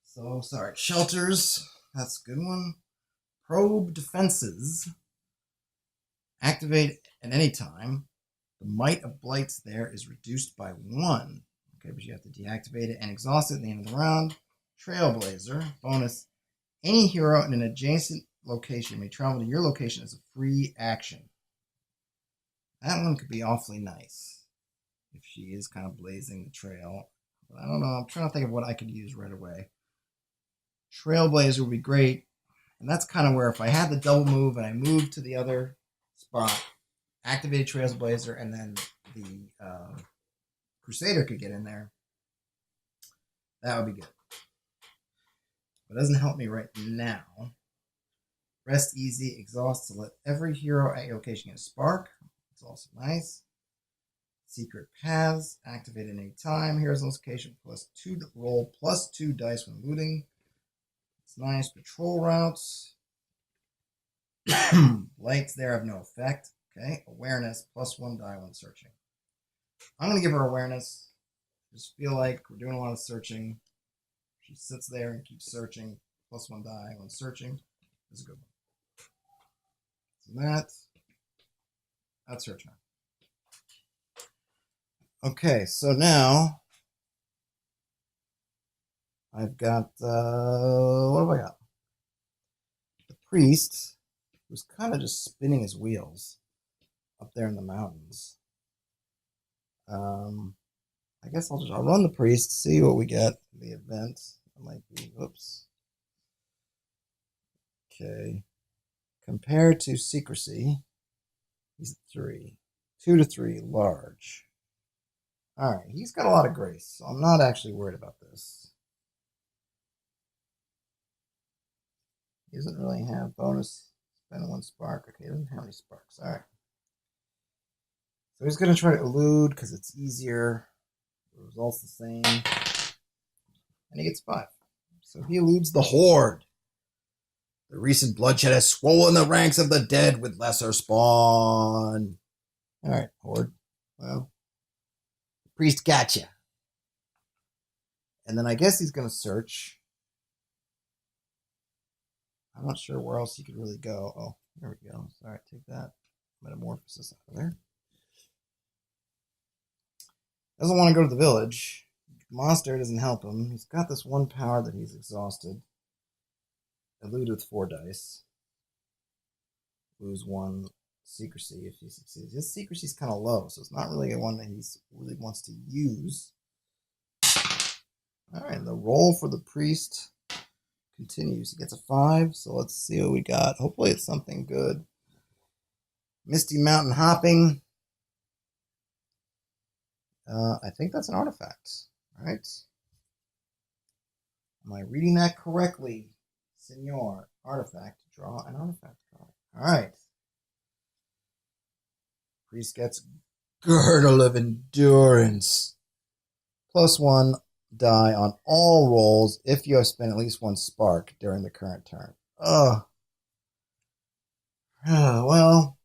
So, sorry. Shelters. That's a good one. Probe defenses. Activate at any time. The might of blights there is reduced by 1. Okay, but you have to deactivate it and exhaust it at the end of the round. Trailblazer. Bonus. Any hero in an adjacent location may travel to your location as a free action. That one could be awfully nice if she is kind of blazing the trail. But I don't know. I'm trying to think of what I could use right away. Trailblazer would be great. And that's kind of where if I had the double move and I moved to the other spot, activated Trailblazer, and then the Crusader could get in there, that would be good. But it doesn't help me right now. Rest easy, exhaust to let every hero at your location get a spark. It's also nice. Secret paths, activate at any time. Hero's location +2 roll +2 dice when looting. It's nice. Patrol routes. Lights there have no effect. Okay. Awareness +1 die when searching. I'm going to give her awareness. Just feel like we're doing a lot of searching. She sits there and keeps searching. +1 die when searching. Is a good one. So that's her turn. Okay, so now I've got, what have I got? The priest, who's kind of just spinning his wheels up there in the mountains. I guess I'll run the priest, see what we get in the event. It might be, whoops. Okay. Compared to secrecy, he's at 3. 2 to 3, large. Alright, he's got a lot of grace, so I'm not actually worried about this. He doesn't really have bonus, spend 1 spark. Okay, he doesn't have any sparks. Alright. So he's going to try to elude because it's easier. The result's the same. And he gets 5. So he eludes the Horde. The recent bloodshed has swollen the ranks of the dead with lesser spawn. Alright, Horde. Well, the priest gotcha. And then I guess he's going to search. I'm not sure where else he could really go. Oh, there we go. Sorry, take that metamorphosis out of there. Doesn't want to go to the village. Monster doesn't help him. He's got this 1 power that he's exhausted. Elude with 4 dice. Lose 1 secrecy if he succeeds. His secrecy is kind of low, so it's not really one that he really wants to use. Alright, the roll for the priest continues. He gets a 5, so let's see what we got. Hopefully it's something good. Misty Mountain Hopping. I think that's an artifact. Alright. Am I reading that correctly? Senor, artifact. Draw an artifact card. Alright. Priest gets Girdle of Endurance. +1 die on all rolls if you have spent at least one spark during the current turn. Ugh. Well,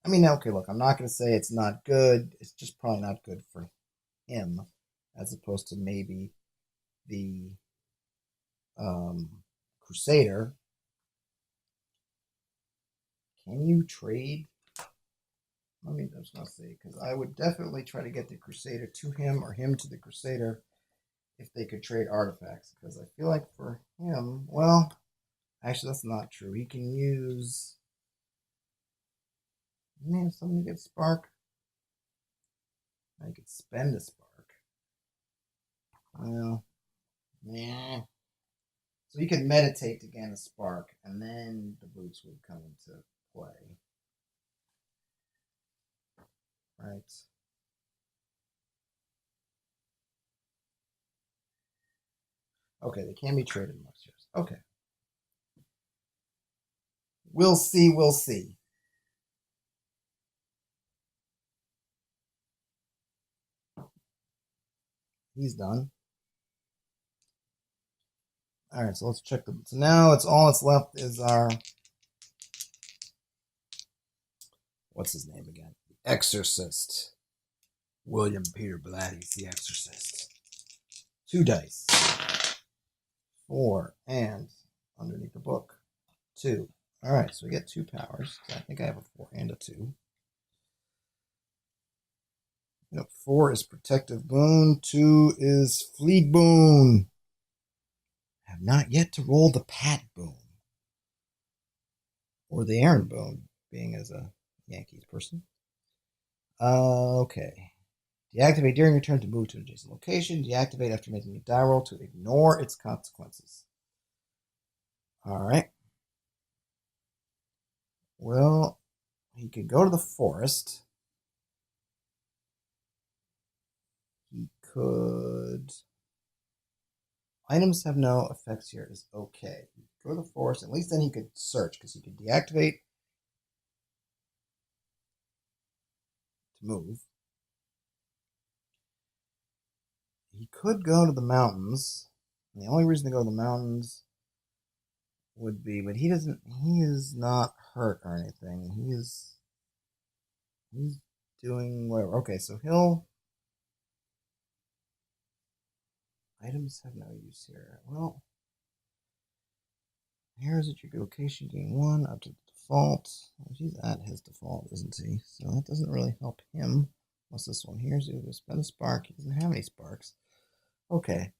I mean, okay, look, I'm not going to say it's not good. It's just probably not good for him, as opposed to maybe the Crusader. Can you trade? I mean, I was going to say, because I would definitely try to get the Crusader to him or him to the Crusader if they could trade artifacts. Because I feel like for him, well, actually, that's not true. He can use. Doesn't he have something to get Spark? I could spend a Spark. Well, yeah. So he could meditate to gain a Spark, and then the boots would come into play. Right. Okay, they can be traded amongst yours. Okay. We'll see, we'll see. He's done. All right, so let's check the. So now it's all that's left is our. What's his name again? The Exorcist. William Peter Blatty's The Exorcist. 2 dice. 4 and underneath the book 2. All right, so we get 2 powers. So I think I have a 4 and a 2. Yep, 4 is Protective Boon. 2 is Fleet Boon. I have not yet to roll the Pat Boon. Or the Aaron Boon, being as a Yankees person. Okay. Deactivate during your turn to move to an adjacent location. Deactivate after making a die roll to ignore its consequences. All right. Well, he could go to the forest. He could. Items have no effects here is okay. He could go to the forest. At least then he could search because he could deactivate to move. He could go to the mountains. And the only reason to go to the mountains would be, but he doesn't. He is not hurt or anything. He's doing whatever. Okay, so he'll. Items have no use here. Well, here's at your location, gain 1 up to the default. Well, he's at his default, isn't he? So that doesn't really help him. What's this one? Here's to spend a spark. He doesn't have any sparks. Okay.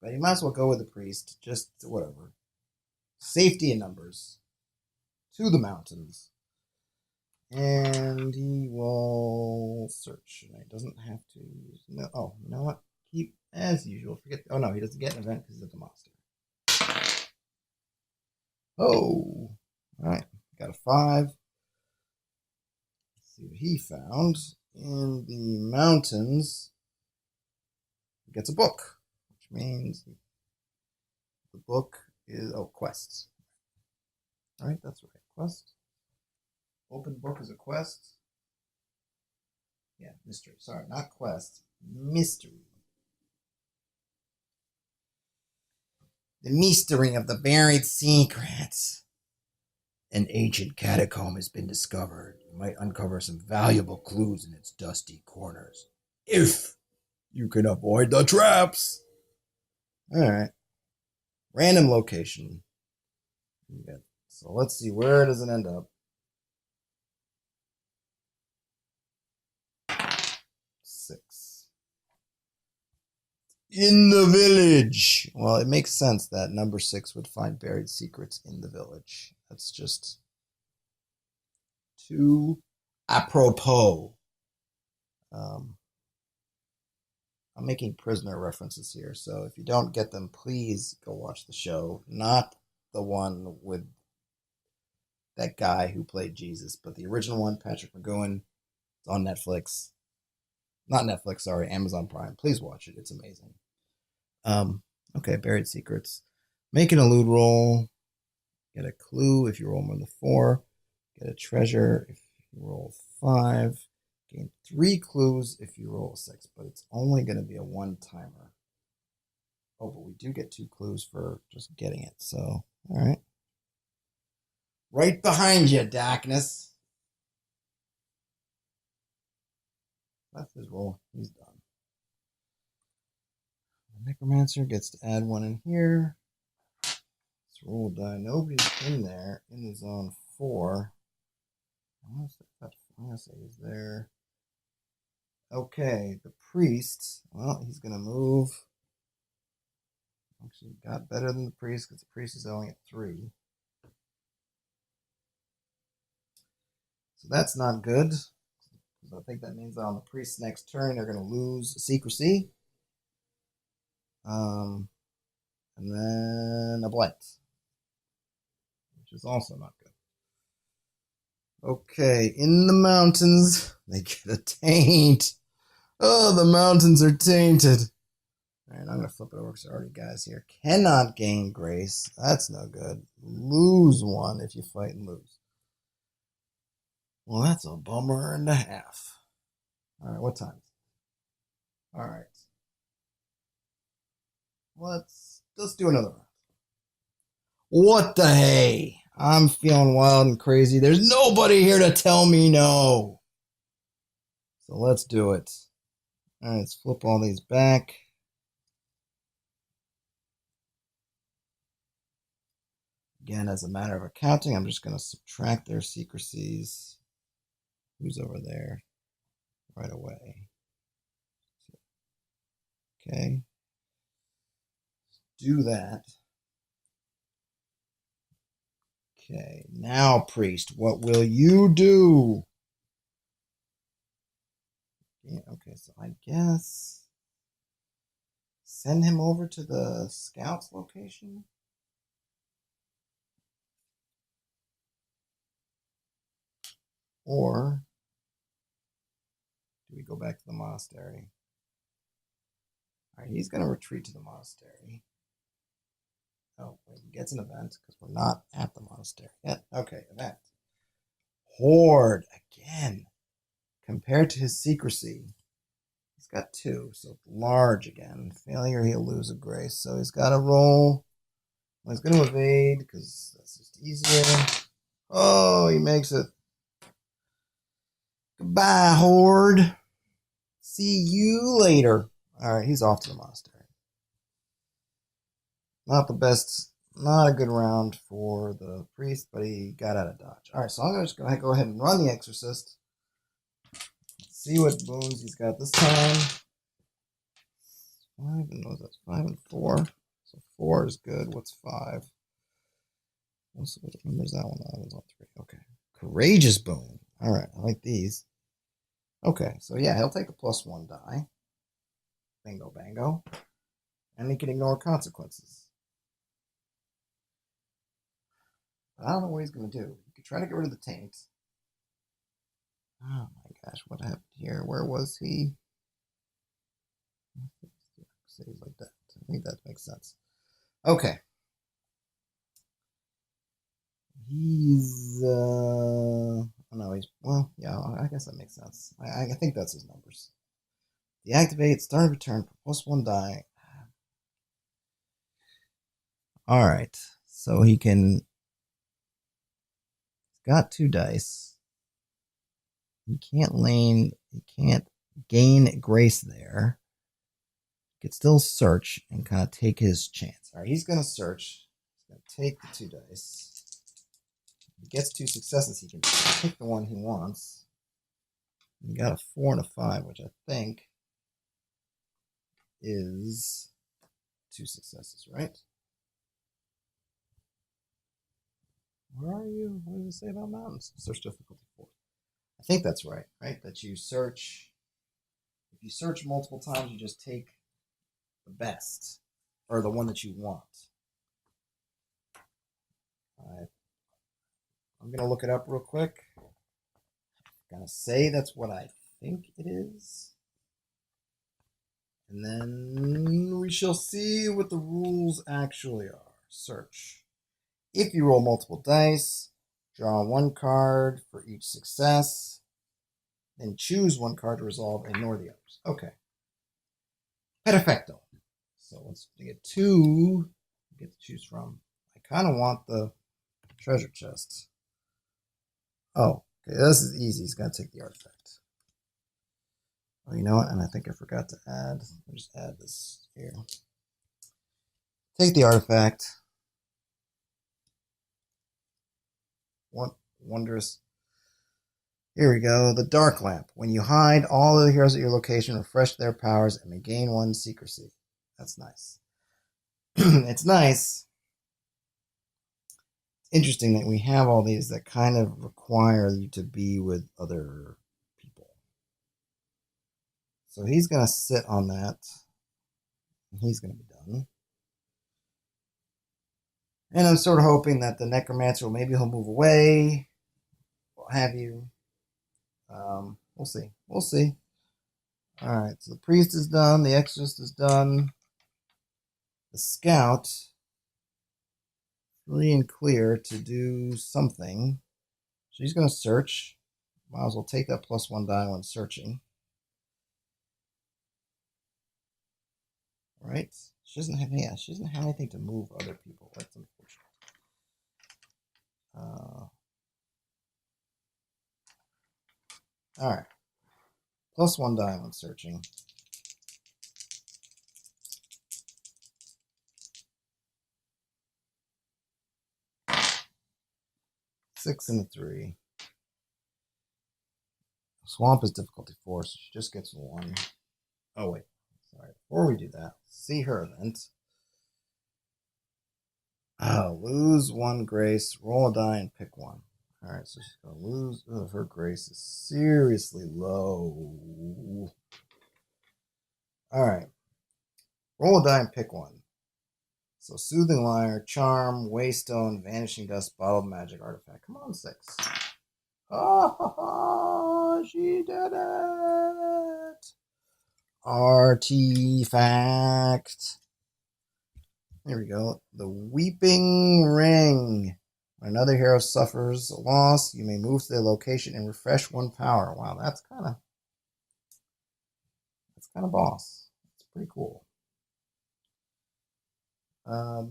But he might as well go with the priest. Just whatever. Safety in numbers. To the mountains. And he will search. And he doesn't have to use. No, oh, you know what? Keep as usual. Forget. Oh no, he doesn't get an event because he's at the monster. Oh, all right. Got a 5. Let's see what he found in the mountains. He gets a book, which means the book is quests. All right, that's right. Quest. Open book is a quest. Yeah, mystery. Sorry, not quest. Mystery. The mystery of the buried secrets. An ancient catacomb has been discovered. You might uncover some valuable clues in its dusty corners. If you can avoid the traps. Alright. Random location. Okay. So let's see, where does it end up? 6. In the village. Well, it makes sense that number 6 would find buried secrets in the village. That's just too apropos. I'm making prisoner references here, so if you don't get them, please go watch the show. Not the one with that guy who played Jesus, but the original one, Patrick McGowan. It's on Netflix. Not Netflix, sorry, Amazon Prime. Please watch it. It's amazing. Okay, buried secrets. Make an elude roll. Get a clue if you roll more than 4. Get a treasure if you roll 5. Gain 3 clues if you roll a 6, but it's only going to be a one-timer. Oh, but we do get 2 clues for just getting it, so, alright. Right behind you, Darkness. That's his roll. He's done. The Necromancer gets to add 1 in here. Let's roll a die. Nobody's in there in the zone 4. I'm going to say he's there. Okay, the priest. Well, he's going to move. Actually, got better than the priest because the priest is only at 3. So that's not good. I think that means on the priest's next turn, they're going to lose secrecy. And then a blight, which is also not good. Okay, in the mountains, they get a taint. Oh, the mountains are tainted. All right, I'm going to flip it over because there are already guys here. Cannot gain grace. That's no good. Lose 1 if you fight and lose. Well, that's a bummer and a half. All right, what time? All right. Let's do another round. What the hey? I'm feeling wild and crazy. There's nobody here to tell me no. So let's do it. All right, let's flip all these back. Again, as a matter of accounting, I'm just going to subtract their secrecies. Who's over there? Right away. Okay. Do that. Okay, now, priest, what will you do? Yeah, okay, so I guess send him over to the scout's location. Or do we go back to the monastery? All right, he's going to retreat to the monastery. Oh, wait, he gets an event because we're not at the monastery yet. Okay, event. Horde, again. Compared to his secrecy, he's got 2, so large again. Failure, he'll lose a grace. So he's got to roll. Well, he's going to evade because that's just easier. Oh, he makes it. Goodbye, Horde. See you later. All right, he's off to the monastery. Not the best, not a good round for the priest, but he got out of dodge. All right, so I'm just going to go ahead and run the exorcist. See what boons he's got this time. 5 and what was that? 5 and 4. So 4 is good. What's 5? What number's that one? That one's on 3. Okay. Courageous boon. All right, I like these. Okay, so yeah, he'll take a +1 die. Bingo, bango. And he can ignore consequences. I don't know what he's going to do. He could try to get rid of the taint. Oh my gosh, what happened here? Where was he? Saves like that. I think that makes sense. Okay. He's, oh no, he's, well, yeah, I guess that makes sense. I think that's his numbers. Deactivate, start of a turn, +1 die. All right, so he can, he's got 2 dice. He can't gain grace there. He could still search and kind of take his chance. All right, he's going to search. He's going to take the 2 dice. If he gets 2 successes, he can pick the one he wants. He got a 4 and a 5, which I think is 2 successes, right? Where are you? What does it say about mountains? Search difficulty 4. I think that's right? That you search. If you search multiple times, you just take the best or the one that you want. I'm going to look it up real quick. I'm going to say that's what I think it is. And then we shall see what the rules actually are. Search. If you roll multiple dice, draw 1 card for each success. Then choose one card to resolve and ignore the others. Okay. Perfecto. So let's get 2 to get to choose from. I kind of want the treasure chest. Oh, okay. This is easy. He's going to take the artifact. Oh, you know what? And I think I forgot to add. I'll just add this here. Take the artifact. What wondrous. Here we go. The Dark Lamp. When you hide, all of the heroes at your location refresh their powers and may gain 1 secrecy. That's nice. It's nice. It's interesting that we have all these that kind of require you to be with other people. So he's going to sit on that. And he's going to be done. And I'm sort of hoping that the Necromancer, maybe he'll move away. What have you. We'll see. We'll see. Alright, so the Priest is done. The Exorcist is done. The Scout, free and clear to do something. She's going to search. Might as well take that +1 die when searching. Right? She doesn't have anything to move other people. That's unfortunate. Alright. +1 die when searching. Six and a 3. Swamp is difficulty 4, so she just gets 1. Oh, wait. Sorry. Before we do that, see her event. Lose 1 grace, roll a die, and pick 1. Alright, so she's going to lose. Oh, her grace is seriously low. Alright. Roll a die and pick 1. So Soothing Lyre, Charm, Waystone, Vanishing Dust, Bottled Magic, Artifact. Come on, 6. Oh, she did it! Artifact. There we go. The Weeping Ring. When another hero suffers a loss, you may move to their location and refresh 1 power. Wow, that's kind of boss. It's pretty cool. All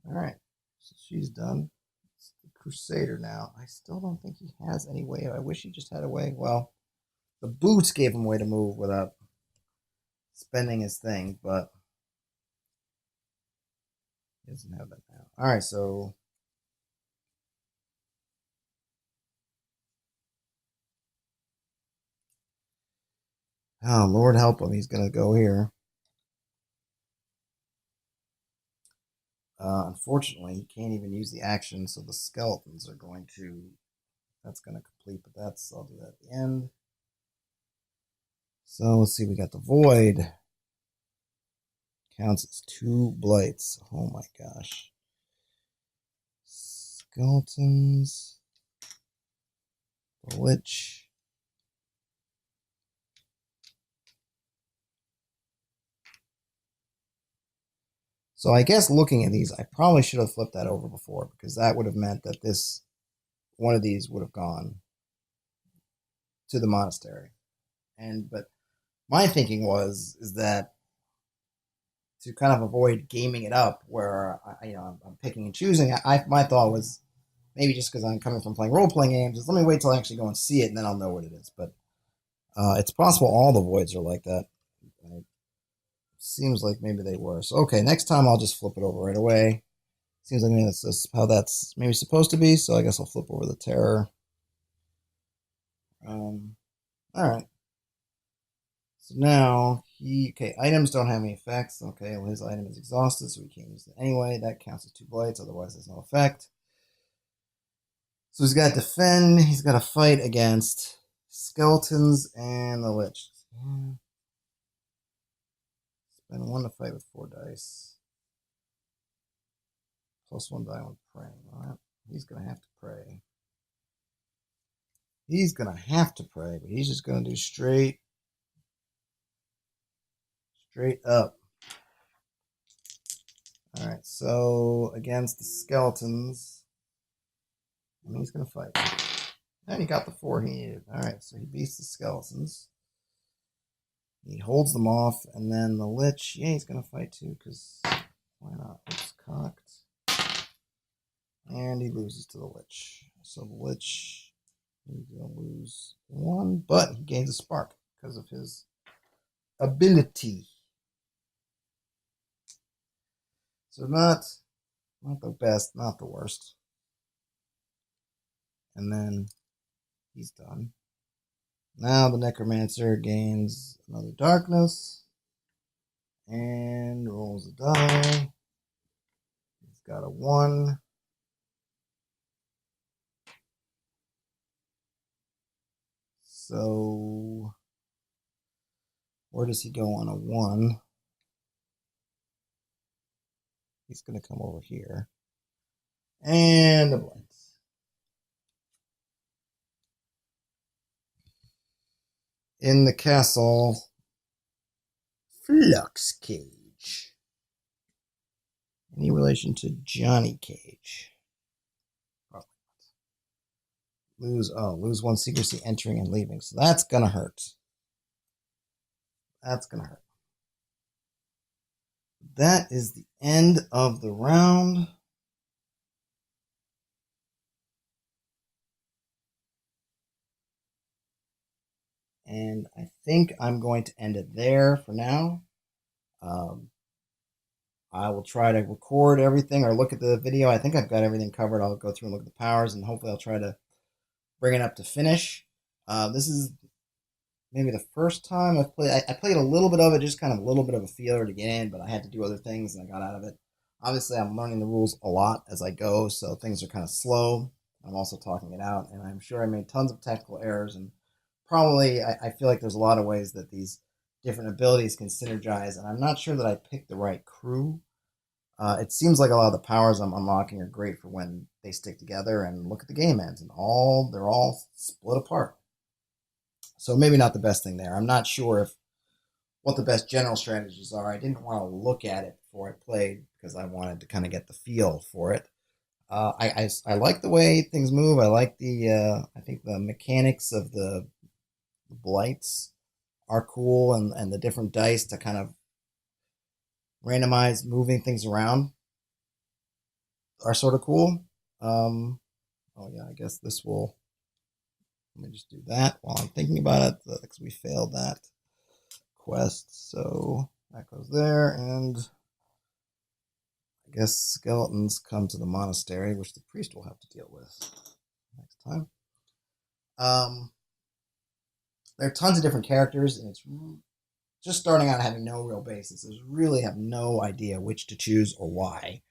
right, so she's done. It's the Crusader now. I still don't think he has any way. I wish he just had a way. Well, the boots gave him a way to move without spending his thing, but he doesn't have that now. All right, so oh, Lord help him. He's going to go here. Unfortunately, he can't even use the action, so the skeletons are going to... That's going to complete, but I'll do that at the end. So, let's see. We got the Void. Counts as 2 blights. Oh my gosh. Skeletons. The Lich. So I guess looking at these, I probably should have flipped that over before, because that would have meant that one of these would have gone to the monastery. But my thinking is that to kind of avoid gaming it up, where I'm picking and choosing, my thought was maybe just because I'm coming from playing role playing games, is let me wait till I actually go and see it, and then I'll know what it is. But it's possible all the voids are like that. Seems like maybe they were. So, okay, next time I'll just flip it over right away. Seems like maybe that's how that's maybe supposed to be, so I guess I'll flip over the Terror. Alright. So now, items don't have any effects. Okay, well, his item is exhausted, so we can't use it anyway. That counts as 2 blights, otherwise there's no effect. So he's got to defend, he's got to fight against skeletons and the Lich. Spend 1 to fight with 4 dice. +1 die when praying. Alright, he's going to have to pray. He's going to have to pray, but he's just going to do straight up. Alright, so against the skeletons, he's going to fight. And he got the 4 he needed. Alright, so he beats the skeletons. He holds them off, and then the Lich, yeah, he's going to fight too, because why not? It's cocked. And he loses to the Lich. So the Lich, he's going to lose 1, but he gains a spark because of his ability. So not the best, not the worst. And then he's done. Now the Necromancer gains another darkness and rolls a die. He's got a 1. So where does he go on a 1? He's going to come over here. And a blight. In the castle, Flux Cage. Any relation to Johnny Cage? Probably not. Lose 1 secrecy entering and leaving. So that's going to hurt. That's going to hurt. That is the end of the round. And I think I'm going to end it there for now. I will try to record everything or look at the video. I think I've got everything covered. I'll go through and look at the powers, and hopefully I'll try to bring it up to finish. This is maybe the first time I've played. I played a little bit of it, just kind of a little bit of a feeler to get in, but I had to do other things, and I got out of it. Obviously, I'm learning the rules a lot as I go, so things are kind of slow. I'm also talking it out, and I'm sure I made tons of technical errors, and probably I feel like there's a lot of ways that these different abilities can synergize, and I'm not sure that I picked the right crew. It seems like a lot of the powers I'm unlocking are great for when they stick together, and look at the game ends, and they're all split apart. So maybe not the best thing there. I'm not sure what the best general strategies are. I didn't want to look at it before I played because I wanted to kind of get the feel for it. I like the way things move. I like I think the mechanics of the blights are cool, and the different dice to kind of randomize moving things around are sort of cool. Oh yeah, I guess this will. Let me just do that while I'm thinking about it, because we failed that quest. So that goes there, and I guess skeletons come to the monastery, which the priest will have to deal with next time. There are tons of different characters, and it's just starting out having no real basis. I really have no idea which to choose or why.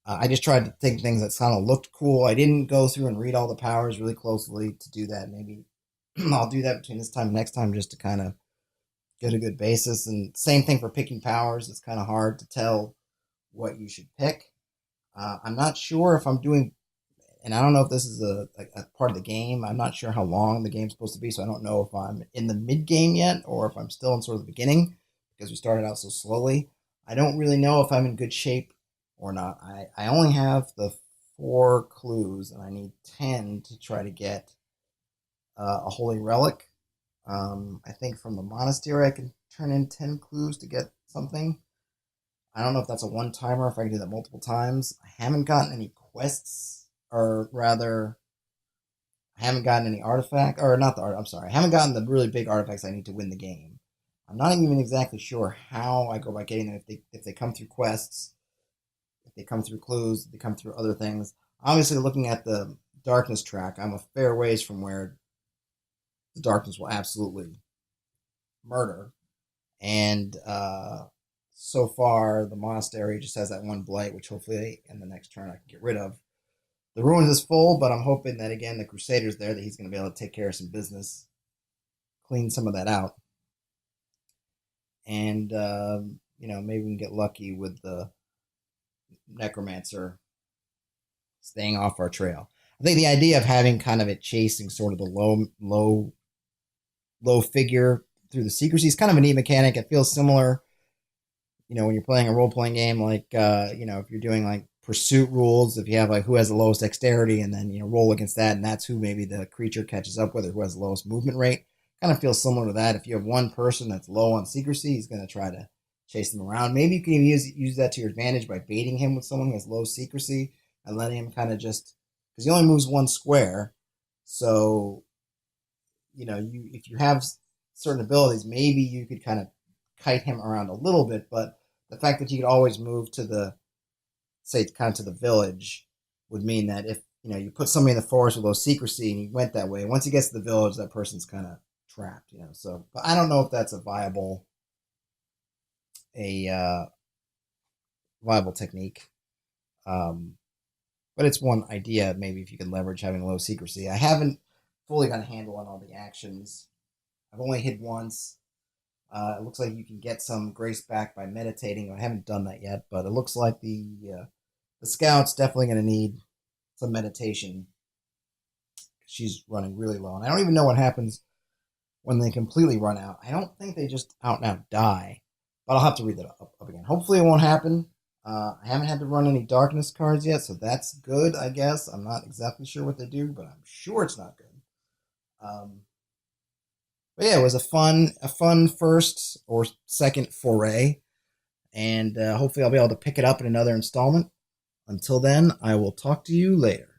I just tried to think things that kind of looked cool. I didn't go through and read all the powers really closely to do that. Maybe I'll do that between this time and next time just to kind of get a good basis. And same thing for picking powers. It's kind of hard to tell what you should pick. I'm not sure if I'm doing, and I don't know if this is a part of the game. I'm not sure how long the game's supposed to be, so I don't know if I'm in the mid-game yet or if I'm still in sort of the beginning because we started out so slowly. I don't really know if I'm in good shape or not. I only have the 4 clues, and I need 10 to try to get a holy relic. I think from the monastery I can turn in 10 clues to get something. I don't know if that's a one-timer, if I can do that multiple times. I haven't gotten any quests, or rather, I haven't gotten any artifact, or not the art. I'm sorry, I haven't gotten the really big artifacts I need to win the game. I'm not even exactly sure how I go about getting them. If they come through quests, if they come through clues, if they come through other things. Obviously, looking at the darkness track, I'm a fair ways from where the darkness will absolutely murder. And so far, the monastery just has that 1 blight, which hopefully in the next turn I can get rid of. The ruins is full, but I'm hoping that, again, the Crusader's there, that he's going to be able to take care of some business, clean some of that out. And, maybe we can get lucky with the Necromancer staying off our trail. I think the idea of having kind of it chasing sort of the low figure through the secrecy is kind of a neat mechanic. It feels similar, when you're playing a role-playing game, like, if you're doing like pursuit rules. If you have like who has the lowest dexterity, and then roll against that, and that's who maybe the creature catches up with, or who has the lowest movement rate. Kind of feels similar to that. If you have one person that's low on secrecy, he's going to try to chase them around. Maybe you can use that to your advantage by baiting him with someone who has low secrecy and letting him kind of just, because he only moves one square. So, if you have certain abilities, maybe you could kind of kite him around a little bit. But the fact that you could always move to the village would mean that if you put somebody in the forest with low secrecy and he went that way, once he gets to the village, that person's kind of trapped. So, but I don't know if that's a viable technique. But it's one idea, maybe, if you could leverage having low secrecy. I haven't fully got a handle on all the actions. I've only hid once. It looks like you can get some grace back by meditating. I haven't done that yet, but it looks like the scout's definitely going to need some meditation. She's running really low, and I don't even know what happens when they completely run out. I don't think they just out and out die, but I'll have to read that up again. Hopefully it won't happen. I haven't had to run any darkness cards yet, so that's good, I guess. I'm not exactly sure what they do, but I'm sure it's not good. But yeah, it was a fun first or second foray, and hopefully I'll be able to pick it up in another installment. Until then, I will talk to you later.